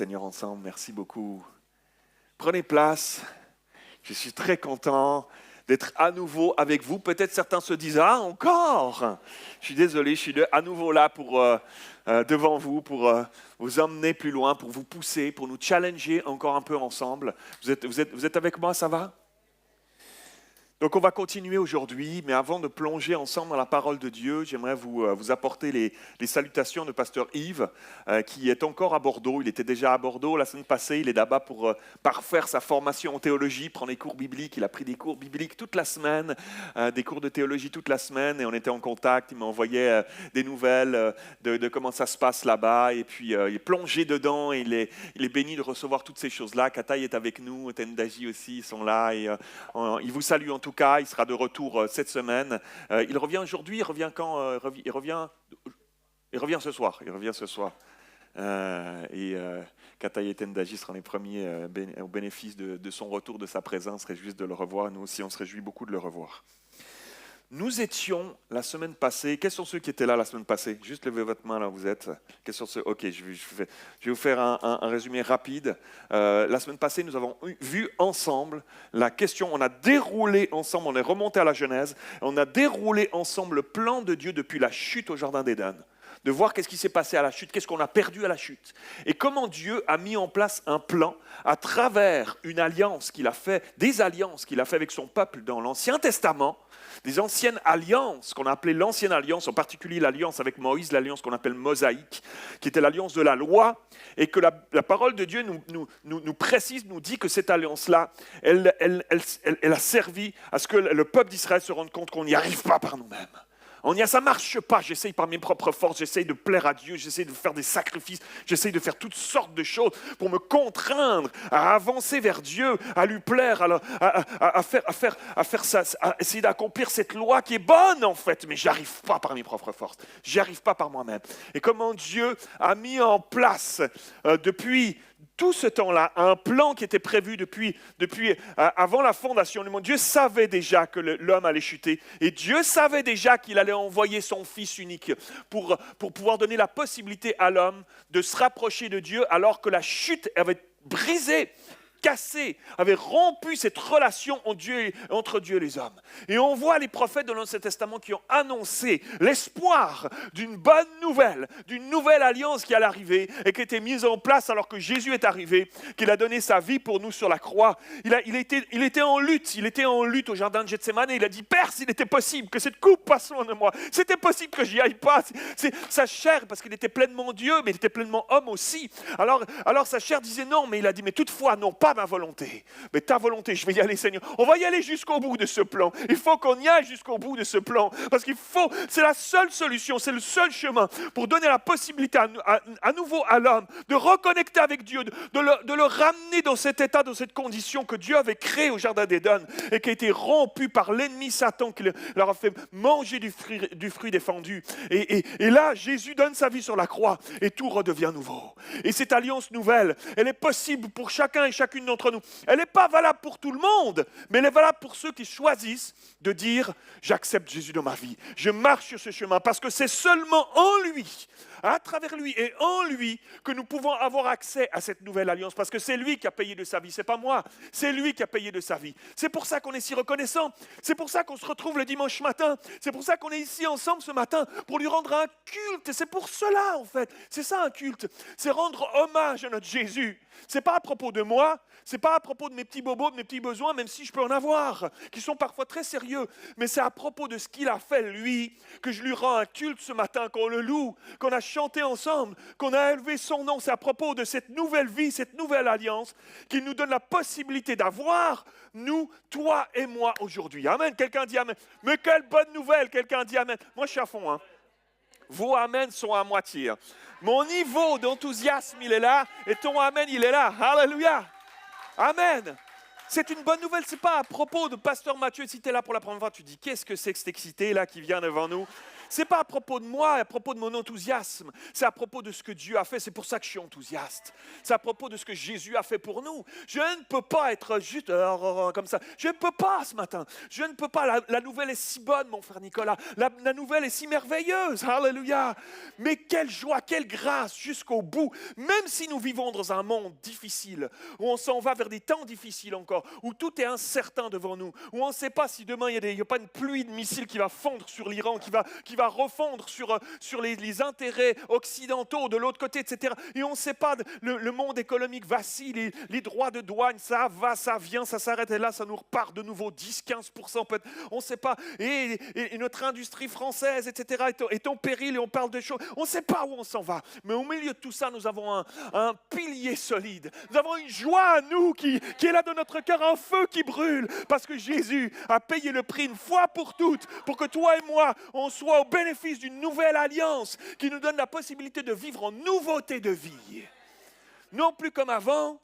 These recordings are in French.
Seigneur ensemble, merci beaucoup. Prenez place, je suis très content d'être à nouveau avec vous. Peut-être certains se disent, ah encore. Je suis désolé, je suis à nouveau là devant vous pour vous emmener plus loin, pour vous pousser, pour nous challenger encore un peu ensemble. Vous êtes avec moi, ça va ? Donc on va continuer aujourd'hui, mais avant de plonger ensemble dans la parole de Dieu, j'aimerais vous apporter les salutations de pasteur Yves, qui est encore à Bordeaux. Il était déjà à Bordeaux la semaine passée, il est là-bas pour parfaire sa formation en théologie, prendre les cours bibliques. Il a pris des cours bibliques toute la semaine, des cours de théologie toute la semaine, et on était en contact. Il m'envoyait des nouvelles de comment ça se passe là-bas, et puis il est plongé dedans, et il est béni de recevoir toutes ces choses-là. Kataï est avec nous, Tendaji aussi, ils sont là, et il vous salue en tout cas. Il sera de retour cette semaine. Il revient aujourd'hui, il revient quand il revient ce soir. Il revient ce soir. Kataï et Tendaji seront les premiers au bénéfice de son retour, de sa présence. Réjouissent de le revoir. Nous aussi, on se réjouit beaucoup de le revoir. Nous étions la semaine passée. Quels sont ceux qui étaient là la semaine passée ? Juste levez votre main là, vous êtes. Quels sont ceux ? Ok, je vais vous faire un résumé rapide. La semaine passée, nous avons vu ensemble la question. On a déroulé ensemble, on est remonté à la Genèse. On a déroulé ensemble le plan de Dieu depuis la chute au Jardin d'Éden. De voir qu'est-ce qui s'est passé à la chute, qu'est-ce qu'on a perdu à la chute. Et comment Dieu a mis en place un plan à travers une alliance qu'il a fait, des alliances qu'il a fait avec son peuple dans l'Ancien Testament, des anciennes alliances qu'on a appelées l'ancienne alliance, en particulier l'alliance avec Moïse, l'alliance qu'on appelle mosaïque, qui était l'alliance de la loi, et que la parole de Dieu nous précise, nous dit que cette alliance-là, elle a servi à ce que le peuple d'Israël se rende compte qu'on n'y arrive pas par nous-mêmes. Ça ne marche pas, j'essaye par mes propres forces, j'essaye de plaire à Dieu, j'essaye de faire des sacrifices, j'essaye de faire toutes sortes de choses pour me contraindre à avancer vers Dieu, à lui plaire, à essayer d'accomplir cette loi qui est bonne en fait, mais je n'y arrive pas par mes propres forces, je n'y arrive pas par moi-même. Et comment Dieu a mis en place depuis tout ce temps-là, un plan qui était prévu depuis avant la fondation du monde. Dieu savait déjà que l'homme allait chuter. Et Dieu savait déjà qu'il allait envoyer son Fils unique pour pouvoir donner la possibilité à l'homme de se rapprocher de Dieu alors que la chute avait brisé, cassé, avait rompu cette relation entre Dieu et les hommes. Et on voit les prophètes de l'Ancien Testament qui ont annoncé l'espoir d'une bonne nouvelle, d'une nouvelle alliance qui allait arriver et qui était mise en place alors que Jésus est arrivé, qu'il a donné sa vie pour nous sur la croix. Il était en lutte au jardin de Gethsémani. Il a dit, Père, s'il était possible que cette coupe passe loin de moi, c'était possible que j'y aille pas. Sa chair, parce qu'il était pleinement Dieu, mais il était pleinement homme aussi. Alors sa chair disait non, mais il a dit, mais toutefois, non, pas ma volonté, mais ta volonté, je vais y aller, Seigneur. On va y aller jusqu'au bout de ce plan. Il faut qu'on y aille jusqu'au bout de ce plan, parce c'est la seule solution, c'est le seul chemin pour donner la possibilité à nouveau à l'homme de reconnecter avec Dieu, de le ramener dans cet état, dans cette condition que Dieu avait créée au Jardin d'Éden et qui a été rompue par l'ennemi Satan qui leur a fait manger du fruit défendu. Et là, Jésus donne sa vie sur la croix et tout redevient nouveau. Et cette alliance nouvelle, elle est possible pour chacun et chacune d'entre nous. Elle n'est pas valable pour tout le monde, mais elle est valable pour ceux qui choisissent de dire « J'accepte Jésus dans ma vie, je marche sur ce chemin » parce que c'est seulement en lui, à travers lui et en lui que nous pouvons avoir accès à cette nouvelle alliance parce que c'est lui qui a payé de sa vie, c'est pas moi, c'est lui qui a payé de sa vie. C'est pour ça qu'on est si reconnaissant, c'est pour ça qu'on se retrouve le dimanche matin, c'est pour ça qu'on est ici ensemble ce matin pour lui rendre un culte, et c'est pour cela en fait, c'est ça un culte, c'est rendre hommage à notre Jésus. C'est pas à propos de moi, c'est pas à propos de mes petits bobos, de mes petits besoins, même si je peux en avoir, qui sont parfois très sérieux, mais c'est à propos de ce qu'il a fait lui, que je lui rends un culte ce matin, qu'on le loue, qu'on a chanté ensemble, qu'on a élevé son nom. C'est à propos de cette nouvelle vie, cette nouvelle alliance, qui nous donne la possibilité d'avoir, nous, toi et moi aujourd'hui. Amen, quelqu'un dit amen. Mais quelle bonne nouvelle, quelqu'un dit amen. Moi je suis à fond, hein. Vos amen sont à moitié. Mon niveau d'enthousiasme, il est là, et ton amen, il est là. Alléluia. Amen. C'est une bonne nouvelle, ce n'est pas à propos de Pasteur Mathieu. Si tu es là pour la première fois, tu dis, qu'est-ce que c'est que cet excité là qui vient devant nous ? C'est pas à propos de moi, à propos de mon enthousiasme. C'est à propos de ce que Dieu a fait. C'est pour ça que je suis enthousiaste. C'est à propos de ce que Jésus a fait pour nous. Je ne peux pas être juste comme ça. Je ne peux pas ce matin. Je ne peux pas. La nouvelle est si bonne, mon frère Nicolas. La nouvelle est si merveilleuse. Alléluia. Mais quelle joie, quelle grâce jusqu'au bout. Même si nous vivons dans un monde difficile, où on s'en va vers des temps difficiles encore, où tout est incertain devant nous, où on ne sait pas si demain il n'y a pas une pluie de missiles qui va fondre sur l'Iran, qui va refondre sur les intérêts occidentaux de l'autre côté, etc. Et on ne sait pas, le monde économique vacille, les droits de douane, ça va, ça vient, ça s'arrête, et là ça nous repart de nouveau 10-15% peut-être, on ne sait pas. Et notre industrie française, etc. est en péril et on parle de choses, on ne sait pas où on s'en va. Mais au milieu de tout ça, nous avons un pilier solide. Nous avons une joie à nous qui est là dans notre cœur, un feu qui brûle, parce que Jésus a payé le prix une fois pour toutes, pour que toi et moi, on soit au bénéfice d'une nouvelle alliance qui nous donne la possibilité de vivre en nouveauté de vie. Non plus comme avant,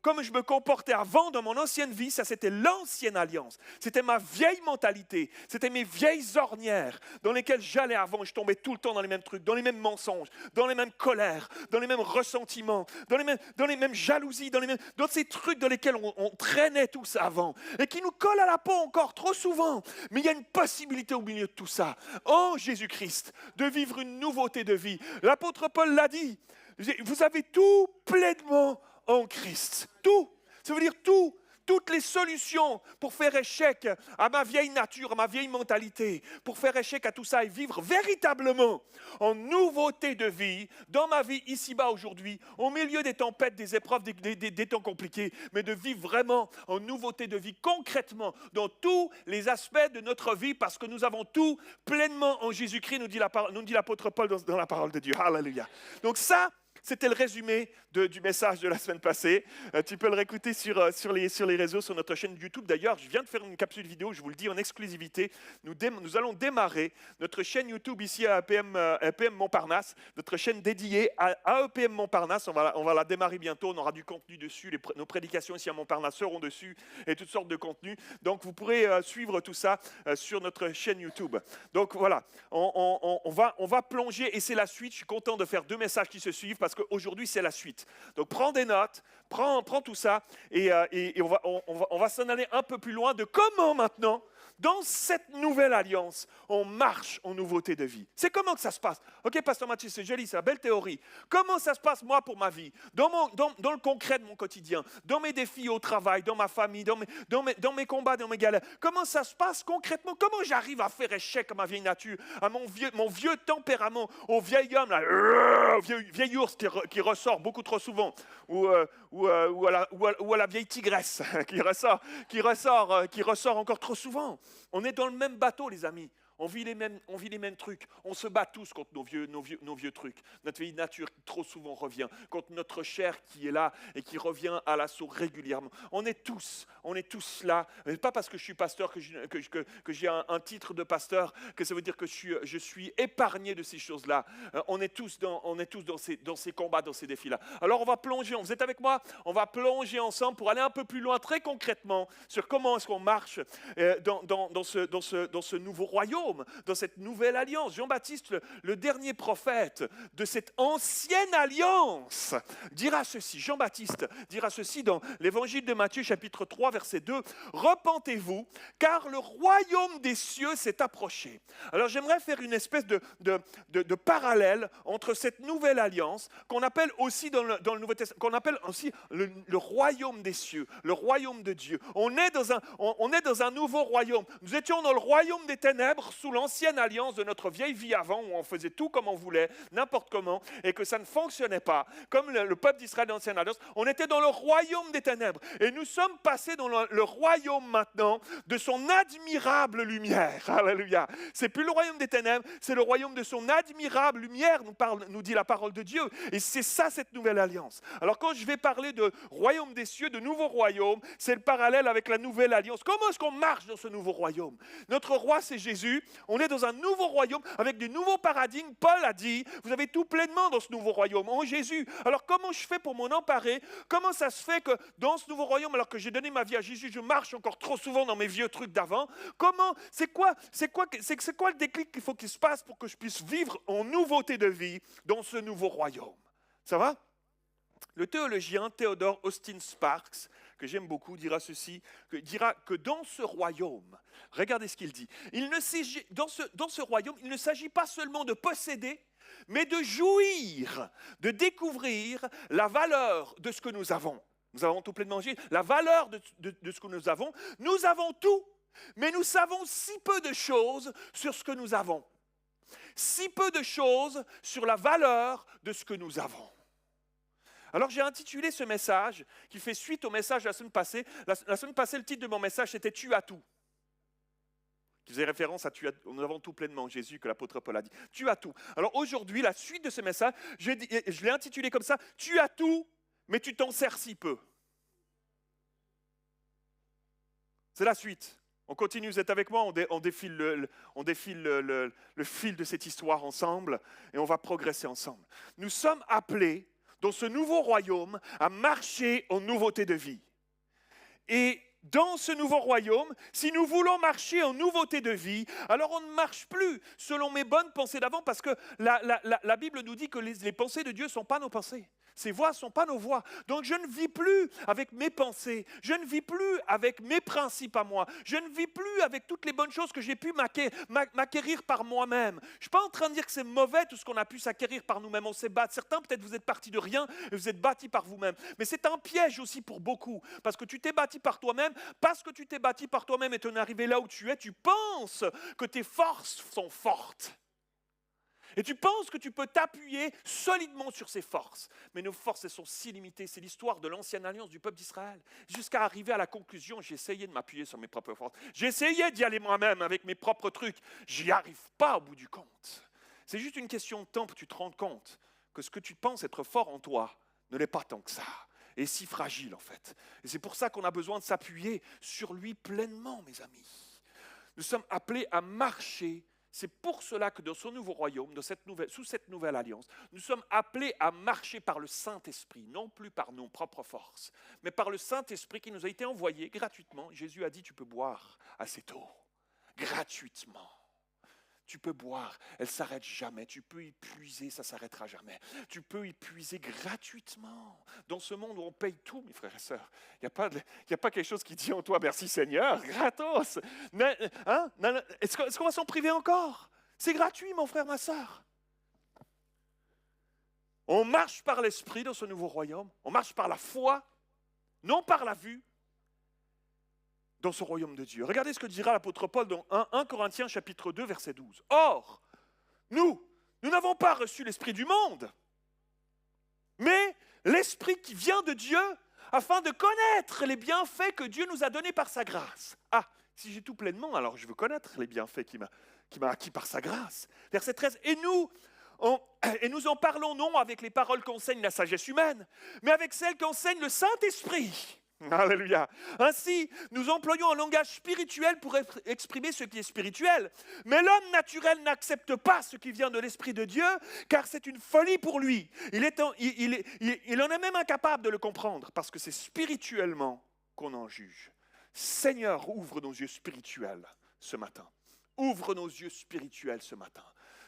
comme je me comportais avant dans mon ancienne vie, ça c'était l'ancienne alliance. C'était ma vieille mentalité, c'était mes vieilles ornières dans lesquelles j'allais avant. Je tombais tout le temps dans les mêmes trucs, dans les mêmes mensonges, dans les mêmes colères, dans les mêmes ressentiments, dans les mêmes jalousies, dans ces trucs dans lesquels on traînait tous avant et qui nous collent à la peau encore trop souvent. Mais il y a une possibilité au milieu de tout ça, en Jésus-Christ, de vivre une nouveauté de vie. L'apôtre Paul l'a dit, vous avez tout pleinement en Christ. Tout. Ça veut dire tout. Toutes les solutions pour faire échec à ma vieille nature, à ma vieille mentalité, pour faire échec à tout ça et vivre véritablement en nouveauté de vie, dans ma vie ici-bas aujourd'hui, au milieu des tempêtes, des épreuves, des temps compliqués, mais de vivre vraiment en nouveauté de vie, concrètement, dans tous les aspects de notre vie, parce que nous avons tout pleinement en Jésus-Christ, nous dit l'apôtre Paul dans la parole de Dieu. Alléluia. Donc ça, c'était le résumé du message de la semaine passée. Tu peux le réécouter sur les réseaux, sur notre chaîne YouTube. D'ailleurs, je viens de faire une capsule vidéo, je vous le dis en exclusivité. Nous allons démarrer notre chaîne YouTube ici à EPM Montparnasse, notre chaîne dédiée à EPM Montparnasse. On va la démarrer bientôt, on aura du contenu dessus. Nos prédications ici à Montparnasse seront dessus et toutes sortes de contenus. Donc, vous pourrez suivre tout ça sur notre chaîne YouTube. Donc, voilà, on va plonger et c'est la suite. Je suis content de faire 2 messages qui se suivent parce qu'aujourd'hui, c'est la suite. Donc, prends des notes, prends tout ça et on va s'en aller un peu plus loin de comment maintenant, dans cette nouvelle alliance, on marche en nouveauté de vie. C'est comment que ça se passe? Ok, Pasteur Mathieu, c'est joli, c'est la belle théorie. Comment ça se passe, moi, pour ma vie? Dans le concret de mon quotidien, dans mes défis au travail, dans ma famille, dans mes combats, dans mes galères. Comment ça se passe concrètement? Comment j'arrive à faire échec à ma vieille nature, à mon vieux tempérament, au vieil homme, là, vieil ours qui ressort beaucoup trop souvent, ou à la vieille tigresse qui ressort encore trop souvent. On est dans le même bateau, les amis. On vit les mêmes trucs. On se bat tous contre nos vieux trucs. Notre vieille nature qui trop souvent revient. Contre notre chair qui est là et qui revient à l'assaut régulièrement. On est tous là. Mais pas parce que je suis pasteur que j'ai un titre de pasteur que ça veut dire que je suis épargné de ces choses-là. On est tous dans ces combats, dans ces défis-là. Alors on va plonger. Vous êtes avec moi? On va plonger ensemble pour aller un peu plus loin, très concrètement, sur comment est-ce qu'on marche dans ce nouveau royaume, dans cette nouvelle alliance. Jean-Baptiste, le dernier prophète de cette ancienne alliance, dira ceci. Jean-Baptiste dira ceci dans l'évangile de Matthieu, chapitre 3, verset 2. « Repentez-vous, car le royaume des cieux s'est approché. » Alors j'aimerais faire une espèce de parallèle entre cette nouvelle alliance, qu'on appelle aussi dans le Nouveau Testament, qu'on appelle aussi le royaume des cieux, le royaume de Dieu. On est dans un nouveau royaume. Nous étions dans le royaume des ténèbres, sous l'ancienne alliance de notre vieille vie avant, où on faisait tout comme on voulait, n'importe comment, et que ça ne fonctionnait pas, comme le peuple d'Israël de l'ancienne alliance. On était dans le royaume des ténèbres, et nous sommes passés dans le royaume maintenant de son admirable lumière. Alléluia. C'est plus le royaume des ténèbres, c'est le royaume de son admirable lumière, nous dit la parole de Dieu. Et c'est ça, cette nouvelle alliance. Alors quand je vais parler de royaume des cieux, de nouveau royaume, c'est le parallèle avec la nouvelle alliance. Comment est-ce qu'on marche dans ce nouveau royaume? Notre roi, c'est Jésus. Jésus, on est dans un nouveau royaume avec de nouveaux paradigmes. Paul a dit, vous avez tout pleinement dans ce nouveau royaume, en Jésus. Alors comment je fais pour m'en emparer? Comment ça se fait que dans ce nouveau royaume, alors que j'ai donné ma vie à Jésus, je marche encore trop souvent dans mes vieux trucs d'avant? Comment, c'est quoi le déclic qu'il faut qu'il se passe pour que je puisse vivre en nouveauté de vie dans ce nouveau royaume? Ça va? Le théologien Theodore Austin Sparks, que j'aime beaucoup, dira ceci, dira que dans ce royaume, regardez ce qu'il dit, dans ce royaume, il ne s'agit pas seulement de posséder, mais de jouir, de découvrir la valeur de ce que nous avons. Nous avons tout pleinement joué, la valeur de ce que nous avons tout, mais nous savons si peu de choses sur ce que nous avons, si peu de choses sur la valeur de ce que nous avons. Alors j'ai intitulé ce message, qui fait suite au message de la semaine passée. La semaine passée, le titre de mon message, c'était « Tu as tout », qui faisait référence à « Nous avons tout pleinement », Jésus, que l'apôtre Paul a dit. « Tu as tout ». Alors aujourd'hui, la suite de ce message, je l'ai intitulé comme ça « Tu as tout, mais tu t'en sers si peu ». C'est la suite. On continue, vous êtes avec moi, on défile le fil de cette histoire ensemble et on va progresser ensemble. Nous sommes appelés dans ce nouveau royaume, à marcher en nouveauté de vie. Et dans ce nouveau royaume, si nous voulons marcher en nouveauté de vie, alors on ne marche plus selon mes bonnes pensées d'avant, parce que la Bible nous dit que les pensées de Dieu ne sont pas nos pensées. Ses voies ne sont pas nos voies. Donc je ne vis plus avec mes pensées. Je ne vis plus avec mes principes à moi. Je ne vis plus avec toutes les bonnes choses que j'ai pu m'acquérir par moi-même. Je ne suis pas en train de dire que c'est mauvais tout ce qu'on a pu s'acquérir par nous-mêmes. On s'est battu. Certains, peut-être, vous êtes partis de rien et vous êtes bâtis par vous-même. Mais c'est un piège aussi pour beaucoup. Parce que tu t'es bâti par toi-même. Parce que tu t'es bâti par toi-même et tu es arrivé là où tu es, tu penses que tes forces sont fortes. Et tu penses que tu peux t'appuyer solidement sur ces forces. Mais nos forces, elles sont si limitées. C'est l'histoire de l'ancienne alliance du peuple d'Israël. Jusqu'à arriver à la conclusion, j'ai essayé de m'appuyer sur mes propres forces. J'ai essayé d'y aller moi-même avec mes propres trucs. J'y arrive pas au bout du compte. C'est juste une question de temps pour que tu te rendes compte que ce que tu penses être fort en toi ne l'est pas tant que ça. Et si fragile en fait. Et c'est pour ça qu'on a besoin de s'appuyer sur lui pleinement, mes amis. Nous sommes appelés à marcher. C'est pour cela que dans son nouveau royaume, sous cette nouvelle alliance, nous sommes appelés à marcher par le Saint-Esprit, non plus par nos propres forces, mais par le Saint-Esprit qui nous a été envoyé gratuitement. Jésus a dit, tu peux boire à cette eau, gratuitement. Tu peux boire, elle ne s'arrête jamais. Tu peux y puiser, ça ne s'arrêtera jamais. Tu peux y puiser gratuitement. Dans ce monde où on paye tout, mes frères et sœurs, il n'y a pas quelque chose qui dit en toi, merci Seigneur, gratos. Hein? Est-ce qu'on va s'en priver encore? C'est gratuit, mon frère, ma sœur. On marche par l'Esprit dans ce nouveau royaume. On marche par la foi, non par la vue, dans ce royaume de Dieu. Regardez ce que dira l'apôtre Paul dans 1 Corinthiens chapitre 2, verset 12. Or, nous n'avons pas reçu l'esprit du monde, mais l'esprit qui vient de Dieu, afin de connaître les bienfaits que Dieu nous a donnés par sa grâce. Ah, si j'ai tout pleinement, alors je veux connaître les bienfaits qu'il m'a acquis par sa grâce. Verset 13, et nous en parlons non avec les paroles qu'enseigne la sagesse humaine, mais avec celles qu'enseigne le Saint-Esprit. Alléluia. Ainsi, nous employons un langage spirituel pour exprimer ce qui est spirituel. Mais l'homme naturel n'accepte pas ce qui vient de l'Esprit de Dieu, car c'est une folie pour lui. Il en est même incapable de le comprendre, parce que c'est spirituellement qu'on en juge. Seigneur, ouvre nos yeux spirituels ce matin. Ouvre nos yeux spirituels ce matin.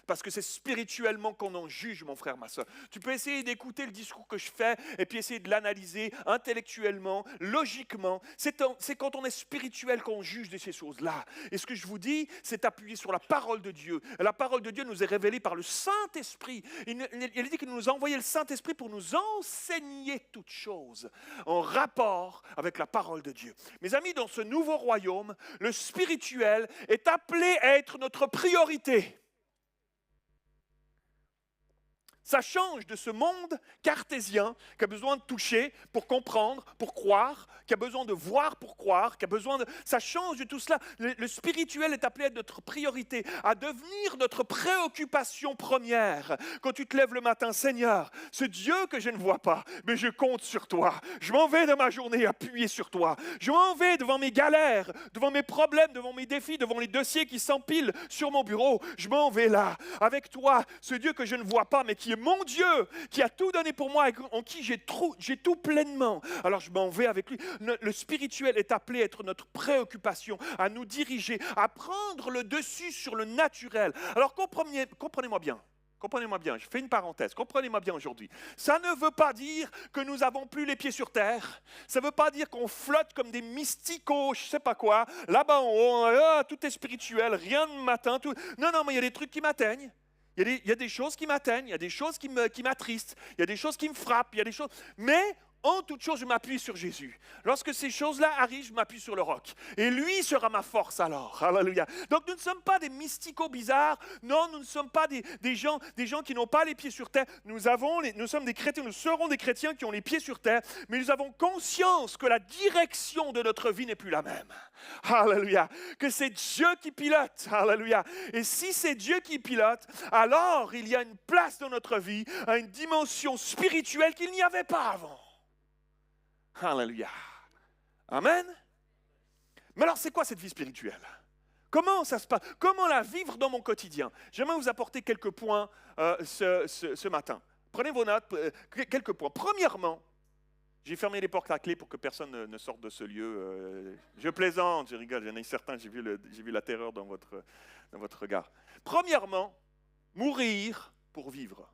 Parce que c'est spirituellement qu'on en juge, mon frère, ma soeur. Tu peux essayer d'écouter le discours que je fais et puis essayer de l'analyser intellectuellement, logiquement. C'est quand on est spirituel qu'on juge de ces choses-là. Et ce que je vous dis, c'est appuyer sur la parole de Dieu. La parole de Dieu nous est révélée par le Saint-Esprit. Il dit qu'il nous a envoyé le Saint-Esprit pour nous enseigner toutes choses en rapport avec la parole de Dieu. Mes amis, dans ce nouveau royaume, le spirituel est appelé à être notre priorité. Ça change de ce monde cartésien qui a besoin de toucher pour comprendre, pour croire, qui a besoin de voir pour croire, qui a besoin de... Ça change de tout cela. Le spirituel est appelé à être notre priorité, à devenir notre préoccupation première. Quand tu te lèves le matin, Seigneur, ce Dieu que je ne vois pas, mais je compte sur toi. Je m'en vais dans ma journée appuyer sur toi. Je m'en vais devant mes galères, devant mes problèmes, devant mes défis, devant les dossiers qui s'empilent sur mon bureau. Je m'en vais là, avec toi, ce Dieu que je ne vois pas, mais qui est mon Dieu, qui a tout donné pour moi, en qui j'ai tout pleinement. Alors je m'en vais avec lui. Le spirituel est appelé à être notre préoccupation, à nous diriger, à prendre le dessus sur le naturel. Alors comprenez-moi bien. Comprenez-moi bien, je fais une parenthèse, comprenez-moi bien aujourd'hui. Ça ne veut pas dire que nous n'avons plus les pieds sur terre. Ça ne veut pas dire qu'on flotte comme des mysticos, je ne sais pas quoi. Là-bas en haut, tout est spirituel, rien de matin. Tout... Non, mais il y a des trucs qui m'atteignent. Il y a des choses qui m'atteignent, il y a des choses qui m'attristent, il y a des choses qui me frappent, il y a des choses... Mais en toute chose, je m'appuie sur Jésus. Lorsque ces choses-là arrivent, je m'appuie sur le roc. Et lui sera ma force alors. Alléluia. Donc nous ne sommes pas des mysticos bizarres. Non, nous ne sommes pas des gens qui n'ont pas les pieds sur terre. Nous sommes des chrétiens, nous serons des chrétiens qui ont les pieds sur terre, mais nous avons conscience que la direction de notre vie n'est plus la même. Alléluia. Que c'est Dieu qui pilote. Alléluia. Et si c'est Dieu qui pilote, alors il y a une place dans notre vie, à une dimension spirituelle qu'il n'y avait pas avant. Alléluia. Amen. Mais alors, c'est quoi cette vie spirituelle? Comment ça se passe? Comment la vivre dans mon quotidien? J'aimerais vous apporter quelques points ce matin. Prenez vos notes, quelques points. Premièrement, j'ai fermé les portes à clé pour que personne ne sorte de ce lieu. Je plaisante, je rigole, il y en a certains, j'ai vu la terreur dans votre regard. Premièrement, mourir pour vivre.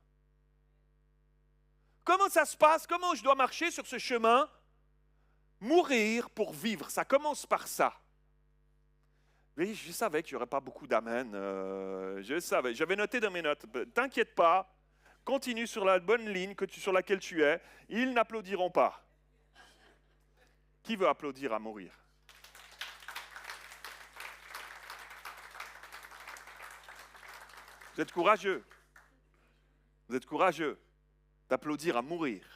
Comment ça se passe? Comment je dois marcher sur ce chemin? Mourir pour vivre, ça commence par ça. Oui, je savais qu'il n'y aurait pas beaucoup d'amen. Je savais, j'avais noté dans mes notes. T'inquiète pas, continue sur la bonne ligne sur laquelle tu es. Ils n'applaudiront pas. Qui veut applaudir à mourir? Vous êtes courageux. Vous êtes courageux d'applaudir à mourir.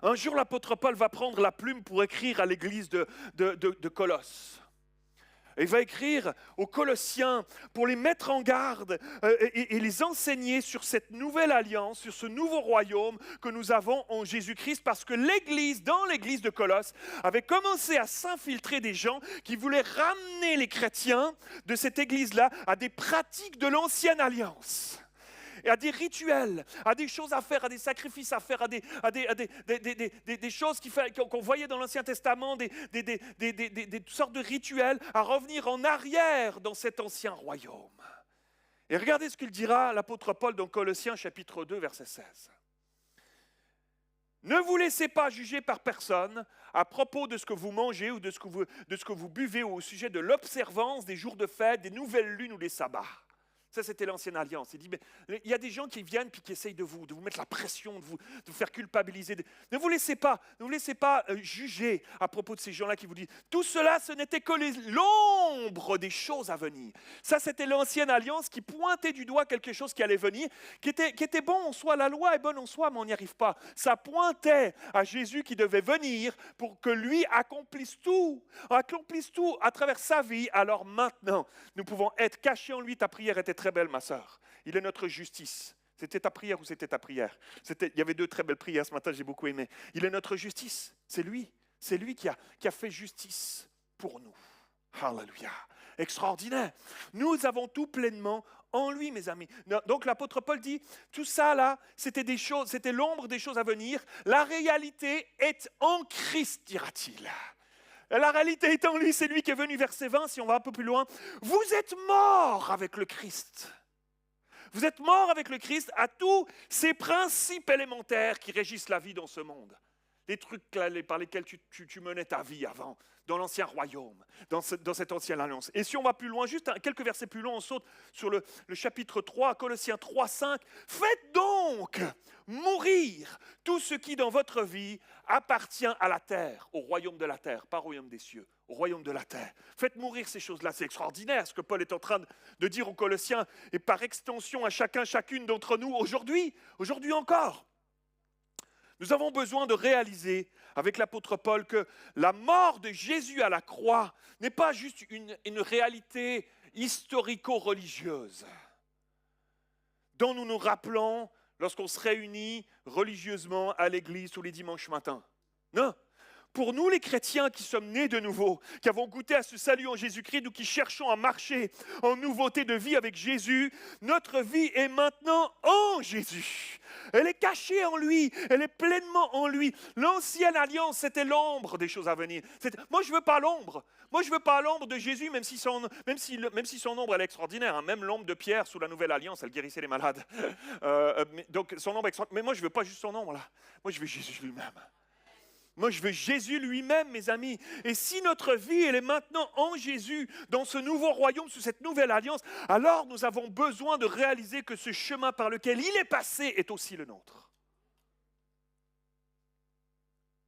Un jour, l'apôtre Paul va prendre la plume pour écrire à l'église de Colosse. Il va écrire aux Colossiens pour les mettre en garde et les enseigner sur cette nouvelle alliance, sur ce nouveau royaume que nous avons en Jésus-Christ, parce que dans l'église de Colosse, avait commencé à s'infiltrer des gens qui voulaient ramener les chrétiens de cette église-là à des pratiques de l'ancienne alliance. Et à des rituels, à des choses à faire, à des sacrifices à faire, à des choses qu'on voyait dans l'Ancien Testament, des sortes de rituels, à revenir en arrière dans cet ancien royaume. Et regardez ce qu'il dira, l'apôtre Paul, dans Colossiens chapitre 2, verset 16. Ne vous laissez pas juger par personne à propos de ce que vous mangez ou de ce que vous buvez, ou au sujet de l'observance des jours de fête, des nouvelles lunes ou des sabbats. Ça, c'était l'ancienne alliance. Il dit, mais il y a des gens qui viennent et qui essayent de vous mettre la pression, de vous faire culpabiliser. Ne vous laissez pas juger à propos de ces gens-là qui vous disent, tout cela, ce n'était que l'ombre des choses à venir. Ça, c'était l'ancienne alliance qui pointait du doigt quelque chose qui allait venir, qui était bon en soi. La loi est bonne en soi, mais on n'y arrive pas. Ça pointait à Jésus qui devait venir pour que lui accomplisse tout à travers sa vie. Alors maintenant, nous pouvons être cachés en lui. Ta prière était très belle, ma sœur. Il est notre justice. C'était ta prière ou c'était ta prière? Il y avait deux très belles prières ce matin, j'ai beaucoup aimé. Il est notre justice. C'est lui qui a fait justice pour nous. Alléluia. Extraordinaire. Nous avons tout pleinement en lui, mes amis. Donc l'apôtre Paul dit, tout ça là, c'était l'ombre des choses à venir. La réalité est en Christ, dira-t-il. La réalité est en lui, c'est lui qui est venu, verset 20, si on va un peu plus loin. Vous êtes morts avec le Christ. Vous êtes morts avec le Christ à tous ces principes élémentaires qui régissent la vie dans ce monde. les trucs par lesquels tu menais ta vie avant, dans l'ancien royaume, dans cette ancienne alliance. Et si on va plus loin, juste quelques versets plus loin, on saute sur le chapitre 3, Colossiens 3, 5. Faites donc mourir tout ce qui dans votre vie appartient à la terre, au royaume de la terre, pas au royaume des cieux, au royaume de la terre. Faites mourir ces choses-là. C'est extraordinaire ce que Paul est en train de dire aux Colossiens et par extension à chacune d'entre nous aujourd'hui encore. Nous avons besoin de réaliser avec l'apôtre Paul que la mort de Jésus à la croix n'est pas juste une réalité historico-religieuse dont nous nous rappelons lorsqu'on se réunit religieusement à l'église tous les dimanches matins. Non. Pour nous, les chrétiens qui sommes nés de nouveau, qui avons goûté à ce salut en Jésus-Christ, nous qui cherchons à marcher en nouveauté de vie avec Jésus, notre vie est maintenant en Jésus. Elle est cachée en lui, elle est pleinement en lui. L'ancienne alliance, c'était l'ombre des choses à venir. Moi, je ne veux pas l'ombre. Moi, je ne veux pas l'ombre de Jésus, même si son ombre, elle est extraordinaire. Hein. Même l'ombre de Pierre sous la nouvelle alliance, elle guérissait les malades. Donc, son ombre est extraordinaire. Mais moi, je ne veux pas juste son ombre, là. Moi, je veux Jésus lui-même. Moi, je veux Jésus lui-même, mes amis. Et si notre vie, elle est maintenant en Jésus, dans ce nouveau royaume, sous cette nouvelle alliance, alors nous avons besoin de réaliser que ce chemin par lequel il est passé est aussi le nôtre.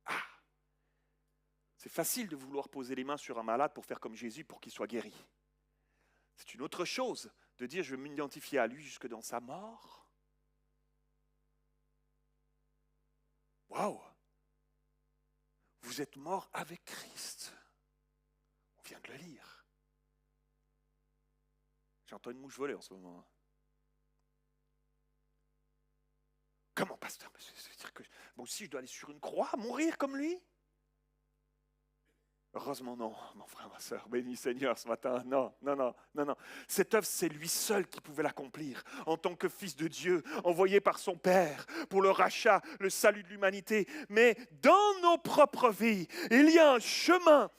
Ah! C'est facile de vouloir poser les mains sur un malade pour faire comme Jésus, pour qu'il soit guéri. C'est une autre chose de dire, je veux m'identifier à lui jusque dans sa mort. Waouh! Vous êtes mort avec Christ. On vient de le lire. J'entends une mouche voler en ce moment. Comment, pasteur? Ça veut dire que moi aussi je dois aller sur une croix, mourir comme lui? Heureusement non, mon frère, ma soeur. Béni Seigneur ce matin. Non. Cette œuvre, c'est lui seul qui pouvait l'accomplir. En tant que fils de Dieu, envoyé par son Père pour le rachat, le salut de l'humanité. Mais dans nos propres vies, il y a un chemin,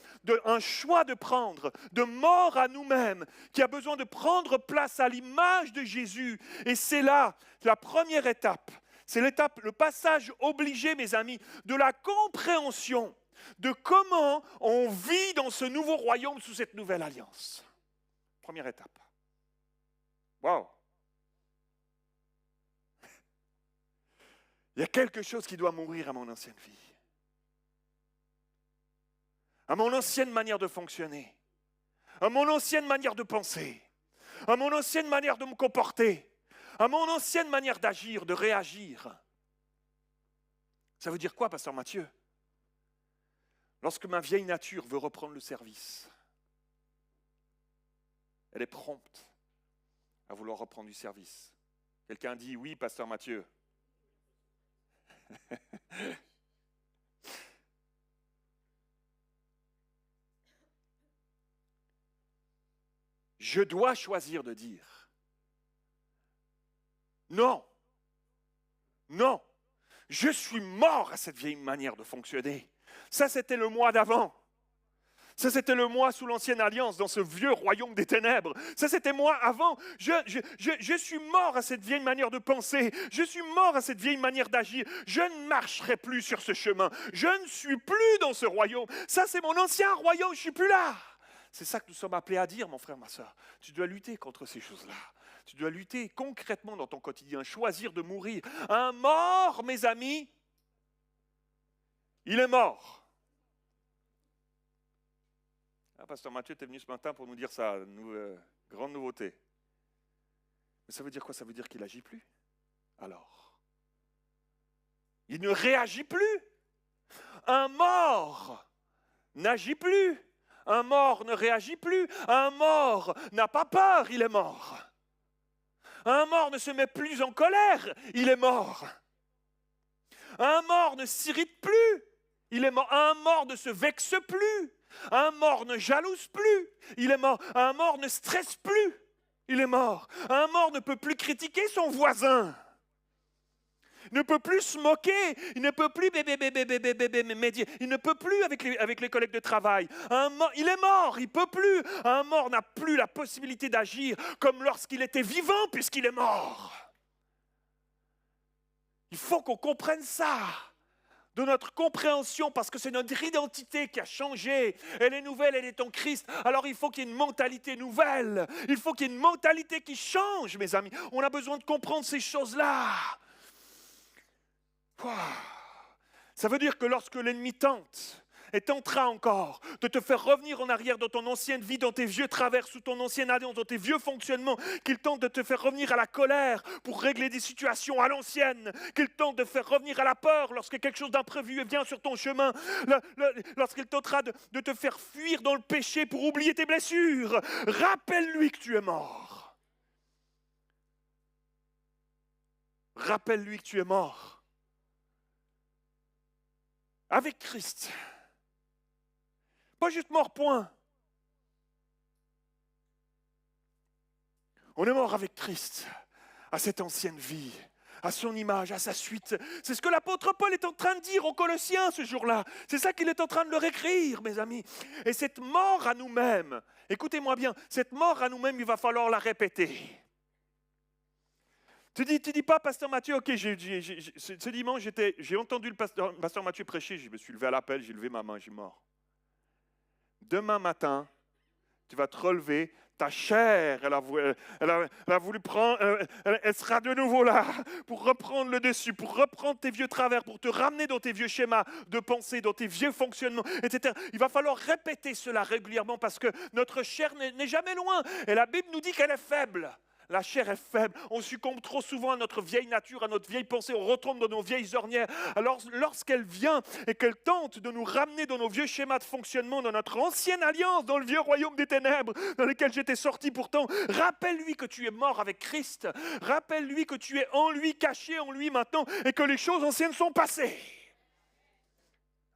un choix de prendre, de mort à nous-mêmes, qui a besoin de prendre place à l'image de Jésus. Et c'est là la première étape. C'est l'étape, le passage obligé, mes amis, de la compréhension de comment on vit dans ce nouveau royaume sous cette nouvelle alliance. Première étape. Waouh! Il y a quelque chose qui doit mourir à mon ancienne vie. À mon ancienne manière de fonctionner. À mon ancienne manière de penser. À mon ancienne manière de me comporter. À mon ancienne manière d'agir, de réagir. Ça veut dire quoi, pasteur Mathieu? Lorsque ma vieille nature veut reprendre le service, elle est prompte à vouloir reprendre du service. Quelqu'un dit oui, pasteur Mathieu. Je dois choisir de dire non, je suis mort à cette vieille manière de fonctionner. Ça, c'était le moi d'avant. Ça, c'était le moi sous l'ancienne alliance, dans ce vieux royaume des ténèbres. Ça, c'était moi avant. Je suis mort à cette vieille manière de penser. Je suis mort à cette vieille manière d'agir. Je ne marcherai plus sur ce chemin. Je ne suis plus dans ce royaume. Ça, c'est mon ancien royaume. Je ne suis plus là. C'est ça que nous sommes appelés à dire, mon frère, ma soeur. Tu dois lutter contre ces choses-là. Tu dois lutter concrètement dans ton quotidien. Choisir de mourir. Un mort, mes amis, il est mort. Ah, pasteur Mathieu, tu es venu ce matin pour nous dire ça, grande nouveauté. Mais ça veut dire quoi? Ça veut dire qu'il n'agit plus. Alors, il ne réagit plus. Un mort n'agit plus. Un mort ne réagit plus. Un mort n'a pas peur, il est mort. Un mort ne se met plus en colère, il est mort. Un mort ne s'irrite plus. Il est mort. Un mort ne se vexe plus. Un mort ne jalouse plus. Il est mort. Un mort ne stresse plus. Il est mort. Un mort ne peut plus critiquer son voisin. Il ne peut plus se moquer. Il ne peut plus il ne peut plus avec les collègues de travail. Il est mort. Il ne peut plus. Un mort n'a plus la possibilité d'agir comme lorsqu'il était vivant puisqu'il est mort. Il faut qu'on comprenne ça. de notre compréhension, parce que c'est notre identité qui a changé. Elle est nouvelle, elle est en Christ. Alors il faut qu'il y ait une mentalité nouvelle. Il faut qu'il y ait une mentalité qui change, mes amis. On a besoin de comprendre ces choses-là. Ça veut dire que lorsque l'ennemi tente et tentera encore de te faire revenir en arrière dans ton ancienne vie, dans tes vieux travers, sous ton ancienne alliance, dans tes vieux fonctionnements, qu'il tente de te faire revenir à la colère pour régler des situations à l'ancienne, qu'il tente de faire revenir à la peur lorsque quelque chose d'imprévu vient sur ton chemin, lorsqu'il tentera de te faire fuir dans le péché pour oublier tes blessures, rappelle-lui que tu es mort. Rappelle-lui que tu es mort. Avec Christ. Pas juste mort, point. On est mort avec Christ, à cette ancienne vie, à son image, à sa suite. C'est ce que l'apôtre Paul est en train de dire aux Colossiens ce jour-là. C'est ça qu'il est en train de leur écrire, mes amis. Et cette mort à nous-mêmes, écoutez-moi bien, cette mort à nous-mêmes, il va falloir la répéter. Tu dis pas, pasteur Mathieu, ok, ce dimanche, j'ai entendu le pasteur Mathieu prêcher, je me suis levé à l'appel, j'ai levé ma main, j'ai mort. Demain matin, tu vas te relever, ta chair, elle a voulu prendre, elle sera de nouveau là pour reprendre le dessus, pour reprendre tes vieux travers, pour te ramener dans tes vieux schémas de pensée, dans tes vieux fonctionnements, etc. Il va falloir répéter cela régulièrement parce que notre chair n'est jamais loin. Et la Bible nous dit qu'elle est faible. La chair est faible, on succombe trop souvent à notre vieille nature, à notre vieille pensée, on retombe dans nos vieilles ornières. Alors lorsqu'elle vient et qu'elle tente de nous ramener dans nos vieux schémas de fonctionnement, dans notre ancienne alliance, dans le vieux royaume des ténèbres dans lequel j'étais sorti pourtant, rappelle-lui que tu es mort avec Christ, rappelle-lui que tu es en lui, caché en lui maintenant et que les choses anciennes sont passées.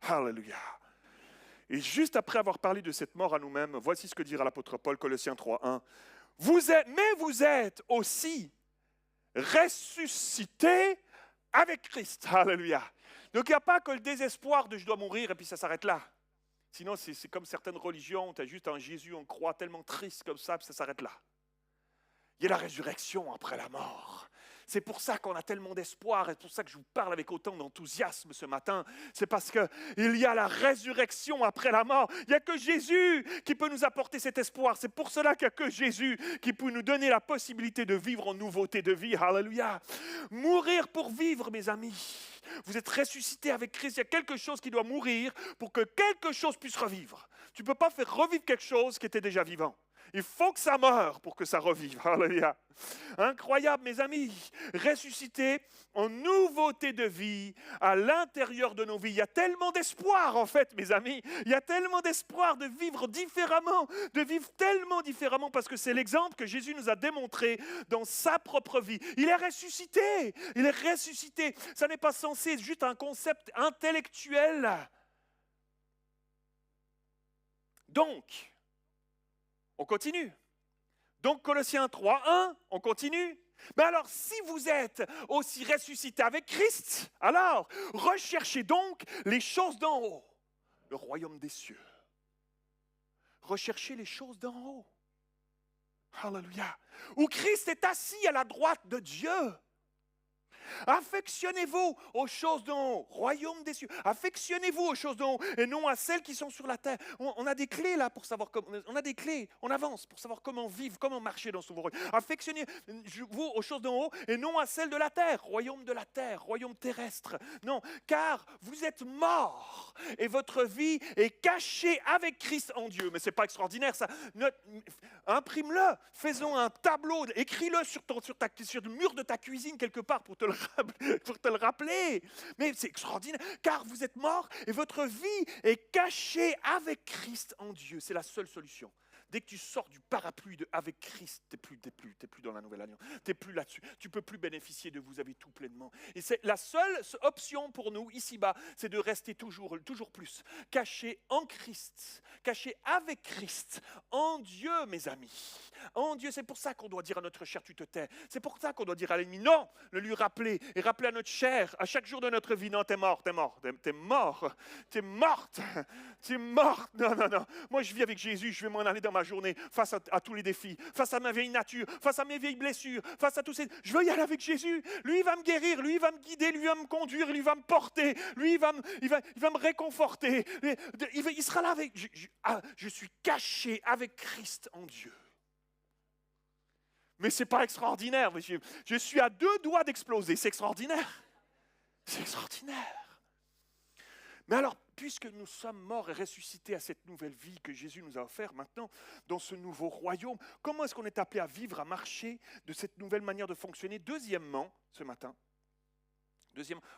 Alléluia. Et juste après avoir parlé de cette mort à nous-mêmes, voici ce que dira l'apôtre Paul, Colossiens 3:1. Vous êtes aussi ressuscités avec Christ. Alléluia. Donc il n'y a pas que le désespoir de je dois mourir et puis ça s'arrête là. Sinon c'est comme certaines religions, tu as juste un Jésus en croix tellement triste comme ça, puis ça s'arrête là. Il y a la résurrection après la mort. C'est pour ça qu'on a tellement d'espoir et c'est pour ça que je vous parle avec autant d'enthousiasme ce matin. C'est parce qu'il y a la résurrection après la mort. Il n'y a que Jésus qui peut nous apporter cet espoir. C'est pour cela qu'il n'y a que Jésus qui peut nous donner la possibilité de vivre en nouveauté de vie. Alléluia. Mourir pour vivre, mes amis. Vous êtes ressuscités avec Christ. Il y a quelque chose qui doit mourir pour que quelque chose puisse revivre. Tu ne peux pas faire revivre quelque chose qui était déjà vivant. Il faut que ça meure pour que ça revive. Alléluia. Incroyable, mes amis. Ressusciter en nouveauté de vie à l'intérieur de nos vies. Il y a tellement d'espoir, en fait, mes amis. Il y a tellement d'espoir de vivre différemment, de vivre tellement différemment, parce que c'est l'exemple que Jésus nous a démontré dans sa propre vie. Il est ressuscité. Il est ressuscité. Ça n'est pas censé être juste un concept intellectuel. Donc, on continue. Donc Colossiens 3:1, on continue. Mais alors, si vous êtes aussi ressuscité avec Christ, alors recherchez donc les choses d'en haut, le royaume des cieux. Recherchez les choses d'en haut. Alléluia. Où Christ est assis à la droite de Dieu. Affectionnez-vous aux choses d'en haut, royaume des cieux. Affectionnez-vous aux choses d'en haut et non à celles qui sont sur la terre. On a des clés là pour savoir comment. On a des clés. On avance pour savoir comment vivre, comment marcher dans son royaume. Affectionnez-vous aux choses d'en haut et non à celles de la terre, royaume de la terre, royaume terrestre. Non, car vous êtes morts et votre vie est cachée avec Christ en Dieu. Mais c'est pas extraordinaire ça. Imprime-le, faisons un tableau, écris-le sur le mur de ta cuisine quelque part pour te le rappeler. Mais c'est extraordinaire, car vous êtes morts et votre vie est cachée avec Christ en Dieu. C'est la seule solution. Dès que tu sors du parapluie de avec Christ, t'es plus dans la nouvelle alliance. T'es plus là-dessus. Tu peux plus bénéficier de vous avez tout pleinement. Et c'est la seule option pour nous ici-bas, c'est de rester toujours plus caché en Christ, caché avec Christ, en Dieu, mes amis. En Dieu, c'est pour ça qu'on doit dire à notre chair, tu te tais. C'est pour ça qu'on doit dire à l'ennemi, non, le lui rappeler et rappeler à notre chair, à chaque jour de notre vie, non, t'es morte. Non. Moi, je vis avec Jésus, je vais m'en aller dans ma ma journée, face à tous les défis, face à ma vieille nature, face à mes vieilles blessures, face à tous ces... Je veux y aller avec Jésus. Lui, il va me guérir, lui, il va me guider, lui, il va me conduire, lui, il va me porter, lui, il va me réconforter. Il sera là avec... Je suis caché avec Christ en Dieu. Mais ce n'est pas extraordinaire. Je suis à 2 doigts d'exploser. C'est extraordinaire. C'est extraordinaire. Mais alors, puisque nous sommes morts et ressuscités à cette nouvelle vie que Jésus nous a offerte maintenant, dans ce nouveau royaume, comment est-ce qu'on est appelé à vivre, à marcher de cette nouvelle manière de fonctionner? Deuxièmement, ce matin,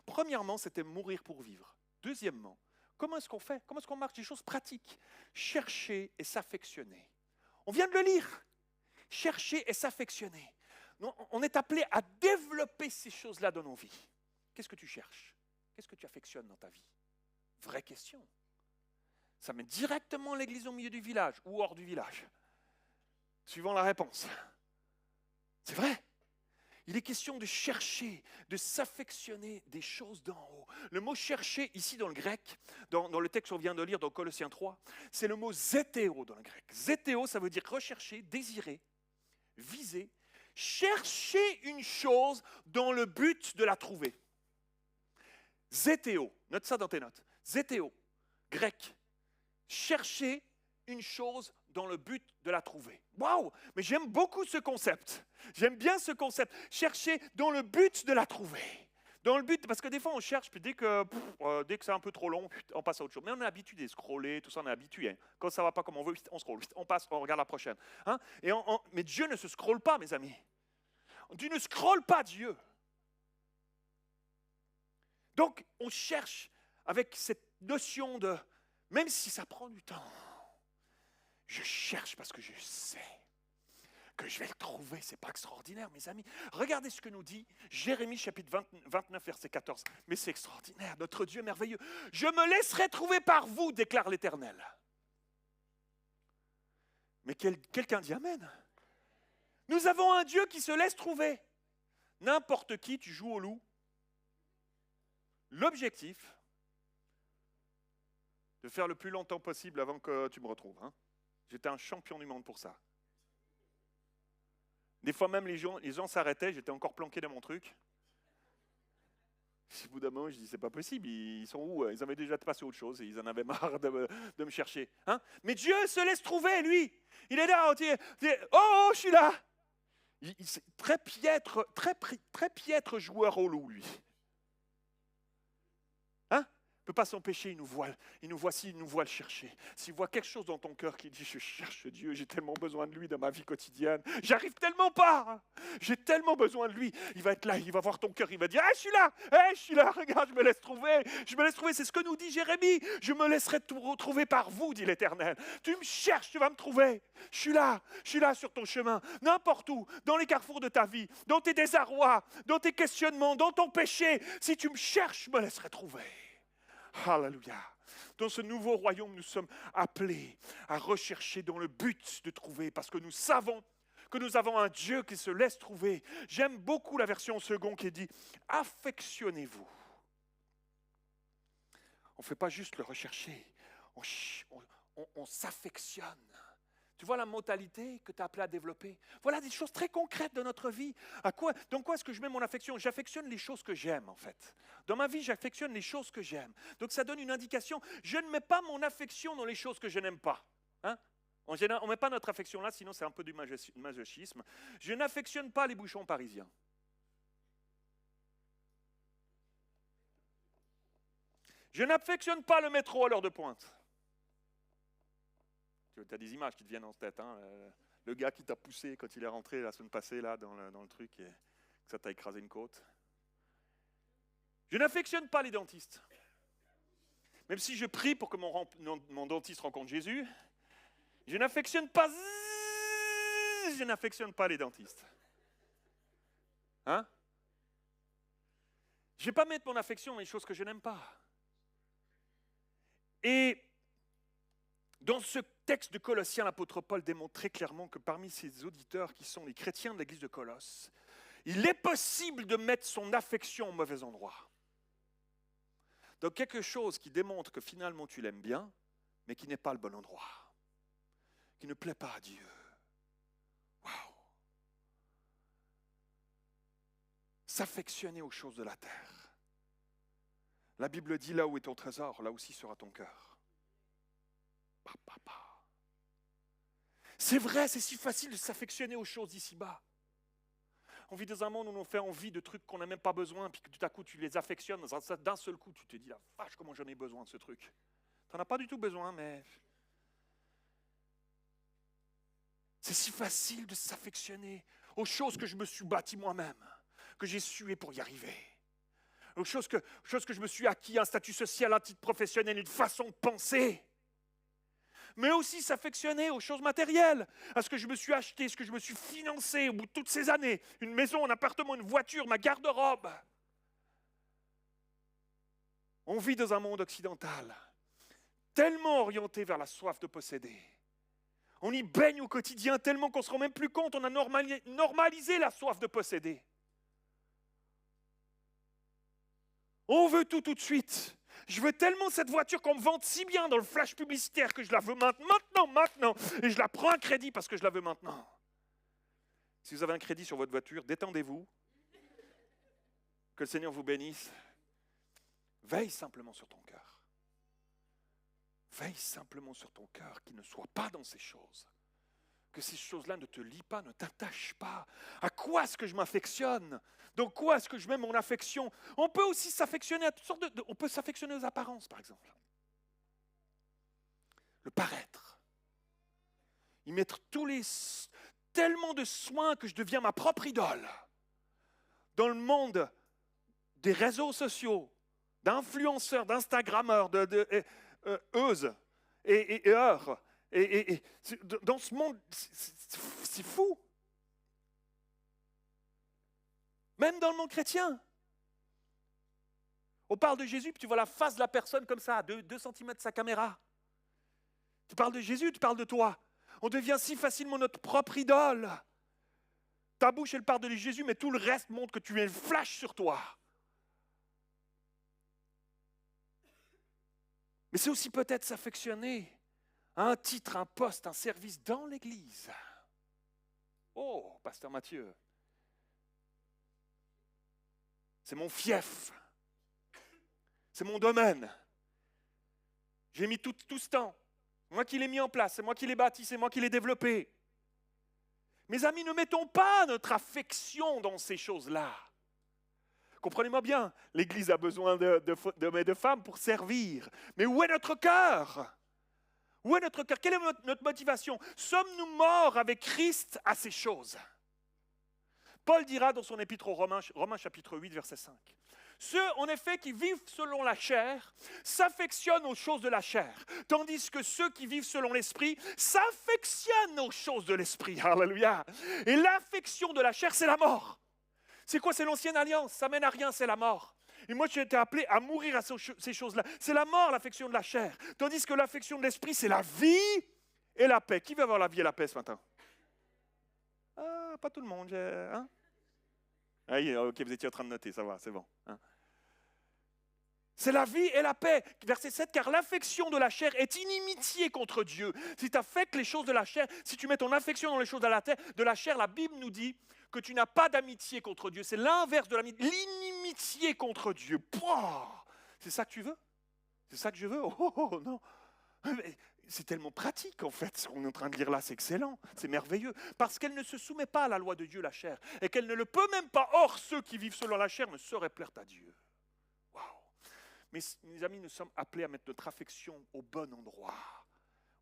premièrement, c'était mourir pour vivre. Deuxièmement, comment est-ce qu'on fait? Comment est-ce qu'on marche? Des choses pratiques. Chercher et s'affectionner. On vient de le lire. Chercher et s'affectionner. On est appelé à développer ces choses-là dans nos vies. Qu'est-ce que tu cherches? Qu'est-ce que tu affectionnes dans ta vie? Vraie question. Ça met directement l'église au milieu du village ou hors du village, suivant la réponse. C'est vrai. Il est question de chercher, de s'affectionner des choses d'en haut. Le mot chercher, ici dans le grec, dans le texte qu'on vient de lire dans Colossiens 3, c'est le mot zétéo dans le grec. Zétéo, ça veut dire rechercher, désirer, viser, chercher une chose dans le but de la trouver. Zétéo, note ça dans tes notes. Zétéo, grec, chercher une chose dans le but de la trouver. Waouh, mais j'aime beaucoup ce concept. J'aime bien ce concept. Chercher dans le but de la trouver. Dans le but, parce que des fois on cherche, puis dès que c'est un peu trop long, on passe à autre chose. Mais on est habitué de scroller, tout ça, on est habitué. Hein. Quand ça ne va pas comme on veut, on scrolle, on passe, on regarde la prochaine. Hein? Mais Dieu ne se scrolle pas, mes amis. Dieu ne scrolle pas Dieu. Donc, on cherche avec cette notion de, même si ça prend du temps, je cherche parce que je sais que je vais le trouver. Ce n'est pas extraordinaire, mes amis. Regardez ce que nous dit Jérémie, chapitre 29, verset 14. Mais c'est extraordinaire, notre Dieu est merveilleux. Je me laisserai trouver par vous, déclare l'Éternel. Mais quelqu'un dit Amen. Nous avons un Dieu qui se laisse trouver. N'importe qui, tu joues au loup. L'objectif, de faire le plus longtemps possible avant que tu me retrouves. Hein. J'étais un champion du monde pour ça. Des fois même, les gens s'arrêtaient, j'étais encore planqué dans mon truc. Au bout d'un moment, je dis, c'est pas possible, ils sont où? Ils avaient déjà passé autre chose et ils en avaient marre de me chercher. Hein. Mais Dieu se laisse trouver, lui. Il est là, oh, je suis là. C'est très piètre joueur au loup, lui. Hein? Il ne peut pas s'empêcher, il nous voit le chercher. S'il voit quelque chose dans ton cœur qui dit, je cherche Dieu, j'ai tellement besoin de lui dans ma vie quotidienne, j'arrive tellement pas, hein. J'ai tellement besoin de lui, il va être là, il va voir ton cœur, il va dire, je suis là, regarde, je me laisse trouver, c'est ce que nous dit Jérémie, je me laisserai trouver par vous, dit l'Éternel. Tu me cherches, tu vas me trouver, je suis là sur ton chemin, n'importe où, dans les carrefours de ta vie, dans tes désarrois, dans tes questionnements, dans ton péché, si tu me cherches, je me laisserai trouver. Alléluia. Dans ce nouveau royaume, nous sommes appelés à rechercher dans le but de trouver, parce que nous savons que nous avons un Dieu qui se laisse trouver. J'aime beaucoup la version seconde qui dit « Affectionnez-vous ». On ne fait pas juste le rechercher, on s'affectionne. Tu vois la mentalité que tu as appelée à développer? Voilà des choses très concrètes de notre vie. Dans quoi est-ce que je mets mon affection? J'affectionne les choses que j'aime, en fait. Dans ma vie, j'affectionne les choses que j'aime. Donc ça donne une indication. Je ne mets pas mon affection dans les choses que je n'aime pas. Hein? En général, on ne met pas notre affection là, sinon c'est un peu du masochisme. Je n'affectionne pas les bouchons parisiens. Je n'affectionne pas le métro à l'heure de pointe. Tu as des images qui te viennent en tête. Hein. Le gars qui t'a poussé quand il est rentré la semaine passée là, dans le truc et que ça t'a écrasé une côte. Je n'affectionne pas les dentistes. Même si je prie pour que mon dentiste rencontre Jésus, je n'affectionne pas les dentistes. Hein? Je ne vais pas mettre mon affection dans les choses que je n'aime pas. Et dans ce texte de Colossiens, l'apôtre Paul démontre très clairement que parmi ses auditeurs qui sont les chrétiens de l'église de Colosse, il est possible de mettre son affection au mauvais endroit. Donc quelque chose qui démontre que finalement tu l'aimes bien, mais qui n'est pas le bon endroit. qui ne plaît pas à Dieu. Waouh! S'affectionner aux choses de la terre. La Bible dit, là où est ton trésor, là aussi sera ton cœur. C'est vrai, c'est si facile de s'affectionner aux choses d'ici-bas. On vit dans un monde où on fait envie de trucs qu'on n'a même pas besoin, puis que tout à coup tu les affectionnes, d'un seul coup tu te dis, la vache, comment j'en ai besoin de ce truc. Tu n'en as pas du tout besoin, mais... C'est si facile de s'affectionner aux choses que je me suis bâti moi-même, que j'ai sué pour y arriver. Aux choses que je me suis acquis, un statut social, un titre professionnel, une façon de penser. Mais aussi s'affectionner aux choses matérielles, à ce que je me suis acheté, ce que je me suis financé au bout de toutes ces années. Une maison, un appartement, une voiture, ma garde-robe. On vit dans un monde occidental tellement orienté vers la soif de posséder. On y baigne au quotidien tellement qu'on ne se rend même plus compte. On a normalisé la soif de posséder. On veut tout de suite. Je veux tellement cette voiture qu'on me vende si bien dans le flash publicitaire que je la veux maintenant. Et je la prends à crédit parce que je la veux maintenant. Si vous avez un crédit sur votre voiture, détendez-vous. Que le Seigneur vous bénisse. Veille simplement sur ton cœur. Veille simplement sur ton cœur, qu'il ne soit pas dans ces choses. Que ces choses-là ne te lient pas, ne t'attachent pas. À quoi est-ce que je m'affectionne? Dans quoi est-ce que je mets mon affection? On peut aussi s'affectionner à toutes sortes de... On peut s'affectionner aux apparences, par exemple. Le paraître. Y mettre tellement de soins que je deviens ma propre idole. Dans le monde des réseaux sociaux, d'influenceurs, d'instagrammeurs, Euse et Heure. Et dans ce monde, c'est fou. Même dans le monde chrétien. On parle de Jésus, puis tu vois la face de la personne comme ça, à 2 centimètres de sa caméra. Tu parles de Jésus, tu parles de toi. On devient si facilement notre propre idole. Ta bouche, elle parle de Jésus, mais tout le reste montre que tu es flash sur toi. Mais c'est aussi peut-être s'affectionner à un titre, un poste, un service dans l'Église. Oh, pasteur Mathieu, c'est mon fief, c'est mon domaine. J'ai mis tout ce temps, moi qui l'ai mis en place, c'est moi qui l'ai bâti, c'est moi qui l'ai développé. Mes amis, ne mettons pas notre affection dans ces choses-là. Comprenez-moi bien, l'Église a besoin d'hommes et de femmes pour servir. Mais où est notre cœur? Où est notre cœur? Quelle est notre motivation? Sommes-nous morts avec Christ à ces choses? Paul dira dans son épître aux Romains chapitre 8, verset 5. Ceux, en effet, qui vivent selon la chair, s'affectionnent aux choses de la chair, tandis que ceux qui vivent selon l'esprit s'affectionnent aux choses de l'esprit. Alléluia! Et l'affection de la chair, c'est la mort. C'est quoi? C'est l'ancienne alliance, ça mène à rien, c'est la mort. Et moi, j'ai été appelé à mourir à ces choses-là. C'est la mort, l'affection de la chair. Tandis que l'affection de l'esprit, c'est la vie et la paix. Qui veut avoir la vie et la paix ce matin? Ah, pas tout le monde. Hein? Ah, ok, vous étiez en train de noter, ça va, c'est bon. Hein? C'est la vie et la paix. Verset 7, car l'affection de la chair est inimitié contre Dieu. Si tu affectes les choses de la chair, si tu mets ton affection dans les choses de la chair, la Bible nous dit que tu n'as pas d'amitié contre Dieu. C'est l'inverse de l'amitié, l'inimitié contre Dieu. Pouah, c'est ça que tu veux? C'est ça que je veux? Oh non. C'est tellement pratique en fait, ce qu'on est en train de lire là, c'est excellent, c'est merveilleux. Parce qu'elle ne se soumet pas à la loi de Dieu, la chair, et qu'elle ne le peut même pas. Or, ceux qui vivent selon la chair ne sauraient plaire à Dieu. Waouh! Mais mes amis, nous sommes appelés à mettre notre affection au bon endroit.